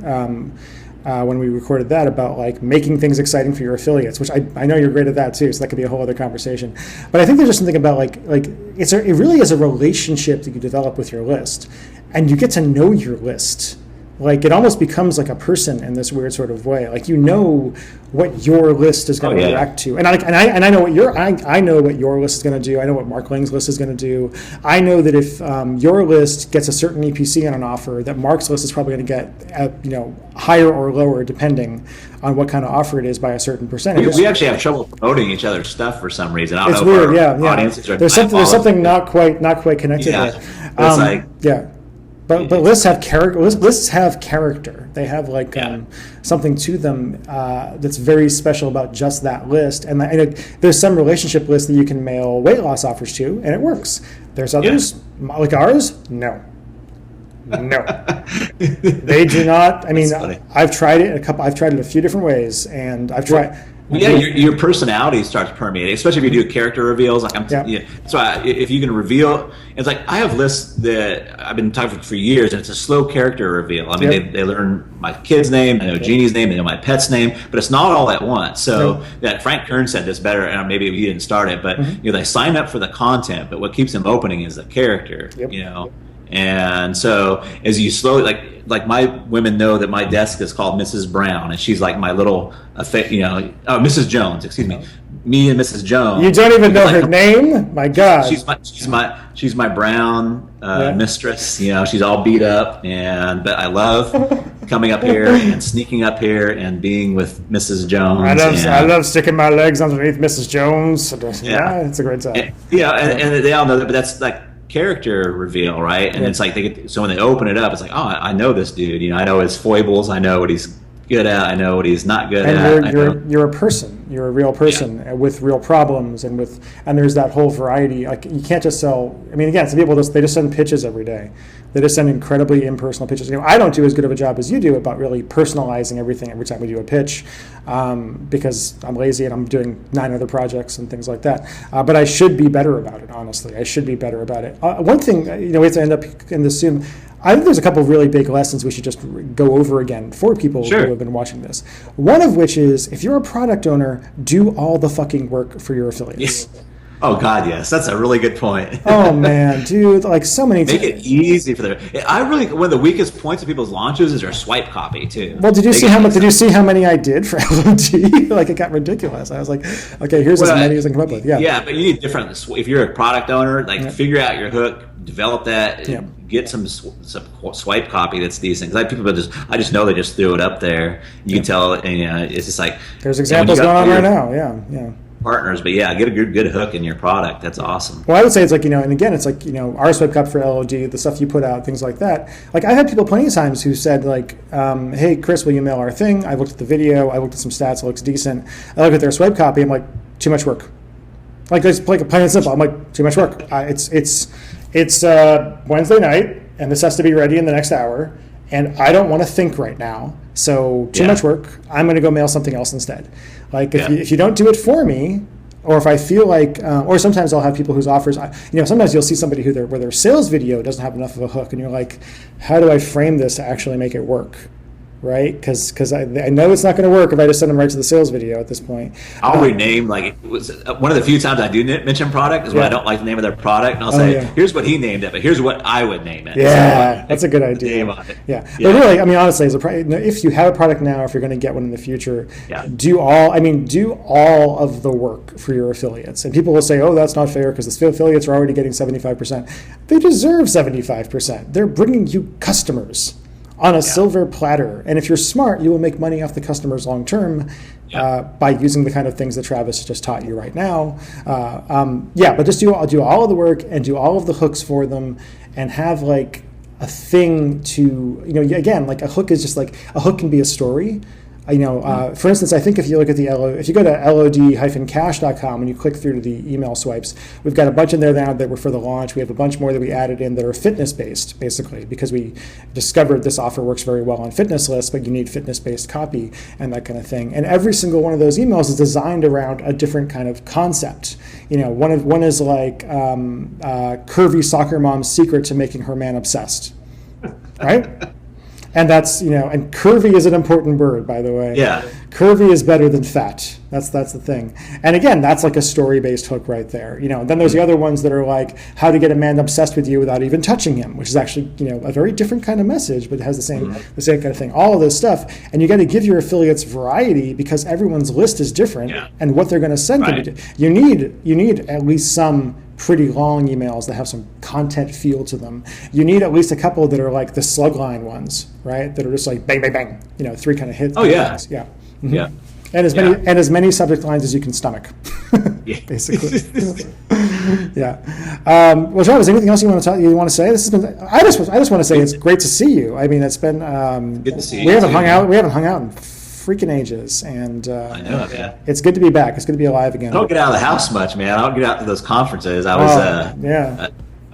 When we recorded that about making things exciting for your affiliates, which I know you're great at that too, so that could be a whole other conversation. But I think there's just something about it really is a relationship that you develop with your list, and you get to know your list Like it almost becomes like a person in this weird sort of way. Like you know what your list is going to react to, and I know what I know what your list is going to do. I know what Mark Lang's list is going to do. I know that if your list gets a certain EPC on an offer, that Mark's list is probably going to get higher or lower depending on what kind of offer it is by a certain percentage. We actually have trouble promoting each other's stuff for some reason. I don't it's know weird, if our audiences are there's something not quite connected there. But lists have character. Lists have character. They have something to them that's very special about just that list. And there's some relationship lists that you can mail weight loss offers to, and it works. There's others like ours. No, they do not. I mean, I've tried it I've tried it a few different ways, and I've tried. Your personality starts permeating, especially if you do character reveals. Like so if you can reveal, it's like I have lists that I've been talking for years, and it's a slow character reveal. I mean, they learn my kid's name, I know Jeannie's name, they know my pet's name, but it's not all at once. So that Frank Kern said this better, and maybe he didn't start it, but they sign up for the content, but what keeps them opening is the character. And so as you slowly like my women know that my desk is called Mrs. Brown, and she's like my little Mrs. Jones, excuse me and Mrs. Jones. You don't even know her name? My God. She's my brown mistress. She's all beat up, but I love coming up here and sneaking up here and being with Mrs. Jones. I love sticking my legs underneath Mrs. Jones. It's a great time. And they all know that, but that's like character reveal, right? And it's like so when they open it up, it's like, oh, I know this dude. I know his foibles. I know what he's good at. I know what he's not good at. And you're a person. You're a real person with real problems, and there's that whole variety. Like you can't just sell. I mean, again, some people they just send pitches every day. They just send incredibly impersonal pitches. I don't do as good of a job as you do about really personalizing everything every time we do a pitch, because I'm lazy and I'm doing 9 other projects and things like that. But I should be better about it. Honestly, I should be better about it. One thing, we have to end up in this soon. I think there's a couple of really big lessons we should just go over again for people who have been watching this. One of which is, if you're a product owner, do all the fucking work for your affiliates. Oh God, yes, that's a really good point. Oh man, dude, like so many. Make it easy for them. One of the weakest points of people's launches is their swipe copy too. Well, did you see how many I did for LOD? Like it got ridiculous. I was like, okay, here's as many as I can come up with. Yeah, but you need different. If you're a product owner, figure out your hook, develop that. Get some swipe copy that's decent. Because I just know they just threw it up there. You can tell, and it's just like there's examples going on right now. Yeah. Partners, but get a good hook in your product. That's awesome. Well, I would say it's like, and again, it's like, our swipe cup for LOD, the stuff you put out, things like that. Like I've had people plenty of times who said like, hey, Chris, will you mail our thing? I looked at the video, I looked at some stats, it looks decent. I look at their swipe copy, I'm like, too much work. Like just plain and simple. I'm like, too much work. It's Wednesday night, and this has to be ready in the next hour, and I don't want to think right now. So too much work. I'm going to go mail something else instead. Like if you don't do it for me, or if I feel like, or sometimes I'll have people whose offers, sometimes you'll see somebody where their sales video doesn't have enough of a hook, and you're like, how do I frame this to actually make it work? Right? Because I know it's not going to work if I just send them right to the sales video at this point. I'll rename, it was one of the few times I do mention product is when I don't like the name of their product, and I'll say, here's what he named it, but here's what I would name it. Yeah, so that's a good idea. Name on it. Yeah. But really, honestly, if you have a product now, if you're going to get one in the future, do all of the work for your affiliates. And people will say, oh, that's not fair because the affiliates are already getting 75%. They deserve 75%. They're bringing you customers on a silver platter. And if you're smart, you will make money off the customers long term by using the kind of things that Travis just taught you right now. But just do all of the work and do all of the hooks for them, and have like a thing to, again, like a hook is just like, a hook can be a story. For instance, I think if you look at if you go to lod-cash.com and you click through to the email swipes, we've got a bunch in there now that were for the launch. We have a bunch more that we added in that are fitness-based, basically, because we discovered this offer works very well on fitness lists, but you need fitness-based copy and that kind of thing. And every single one of those emails is designed around a different kind of concept. One is like curvy soccer mom's secret to making her man obsessed, right? And that's, and curvy is an important word, by the way. Yeah. Curvy is better than fat. That's the thing. And again, that's like a story-based hook right there. Then there's the other ones that are like how to get a man obsessed with you without even touching him, which is actually, a very different kind of message, but it has the same kind of thing. All of this stuff. And you got to give your affiliates variety because everyone's list is different and what they're going to send can be different. You need at least some pretty long emails that have some content feel to them. You need at least a couple that are like the slug line ones, right? That are just like bang, bang, bang, 3 kind of hits. Oh, yeah. Yeah. Mm-hmm. Yeah. And as many subject lines as you can stomach, basically. Yeah. Well, Travis, anything else you want to say? This has been. I just want to say it's great to see you. I mean, it's been. Good to see you. We haven't hung out in freaking ages, and I know, man. It's good to be back. It's good to be alive again. I don't get out of the house much, man. I don't get out to those conferences. I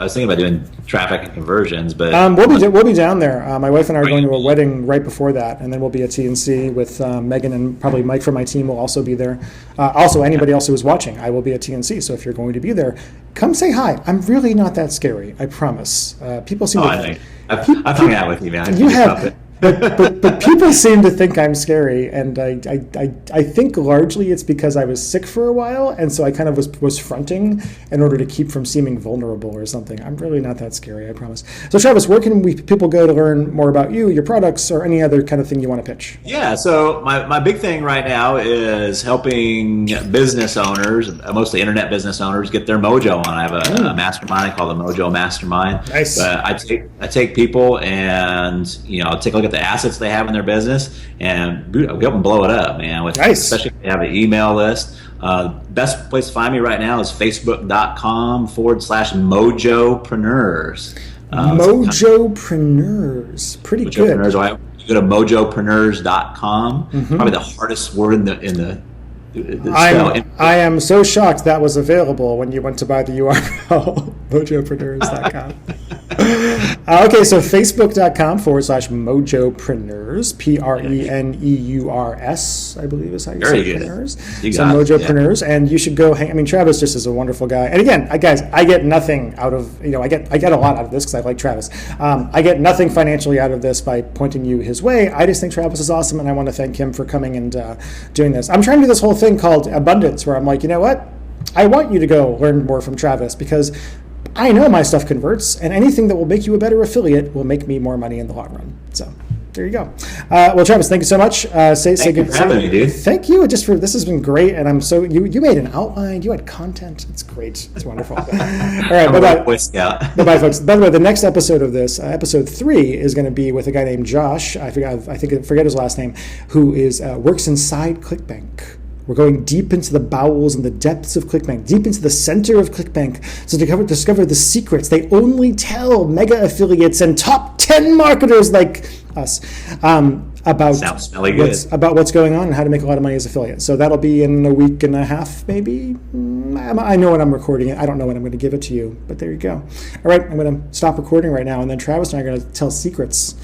was thinking about doing traffic and conversions, but we'll be down there. My wife and I are going to a wedding right before that, and then we'll be at TNC with Megan, and probably Mike from my team will also be there. Also, anybody else who is watching, I will be at TNC. So if you're going to be there, come say hi. I'm really not that scary. I promise. People seem. I've hung out with you, man. You have. But people seem to think I'm scary, and I think largely it's because I was sick for a while, and so I kind of was fronting in order to keep from seeming vulnerable or something. I'm really not that scary, I promise. So Travis, where can people go to learn more about you, your products, or any other kind of thing you want to pitch? Yeah, so my big thing right now is helping business owners, mostly internet business owners, get their mojo on. I have a mastermind called the Mojo Mastermind. Nice. I take people and take a look at the assets they have in their business and help them blow it up, man. Especially if they have an email list. Best place to find me right now is facebook.com/mojopreneurs. Mojopreneurs. Pretty good. You go to mojopreneurs.com. Probably the hardest word in the I am so shocked that was available when you went to buy the URL, mojopreneurs.com. Okay, so facebook.com/mojopreneurs, Preneurs, I believe is how you say Preneurs. So Mojopreneurs, and you should go Travis just is a wonderful guy. And again, guys, I get nothing out of, I get a lot out of this because I like Travis. I get nothing financially out of this by pointing you his way. I just think Travis is awesome, and I want to thank him for coming and doing this. I'm trying to do this whole thing called abundance, where I'm like, you know what? I want you to go learn more from Travis because I know my stuff converts, and anything that will make you a better affiliate will make me more money in the long run. So there you go. Well, Travis, thank you so much. Thank you for having me, dude. Thank you. This has been great, and I'm so you made an outline. You had content. It's great. It's wonderful. All right, bye-bye. Bye-bye, folks. By the way, the next episode of this, episode 3, is going to be with a guy named Josh. I forget his last name, who works inside ClickBank. We're going deep into the bowels and the depths of ClickBank, deep into the center of ClickBank, so to discover the secrets they only tell mega affiliates and top 10 marketers like us about what's going on and how to make a lot of money as affiliates. So that'll be in a week and a half, maybe. I know when I'm recording it. I don't know when I'm going to give it to you, but there you go. All right, I'm going to stop recording right now, and then Travis and I are going to tell secrets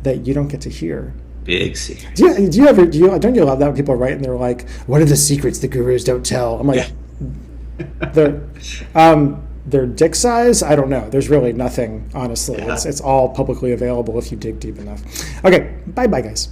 that you don't get to hear. Big secret. Don't you love that when people write and they're like, what are the secrets the gurus don't tell? I'm like, they're dick size? I don't know. There's really nothing, honestly. Yeah. It's all publicly available if you dig deep enough. Okay, bye-bye, guys.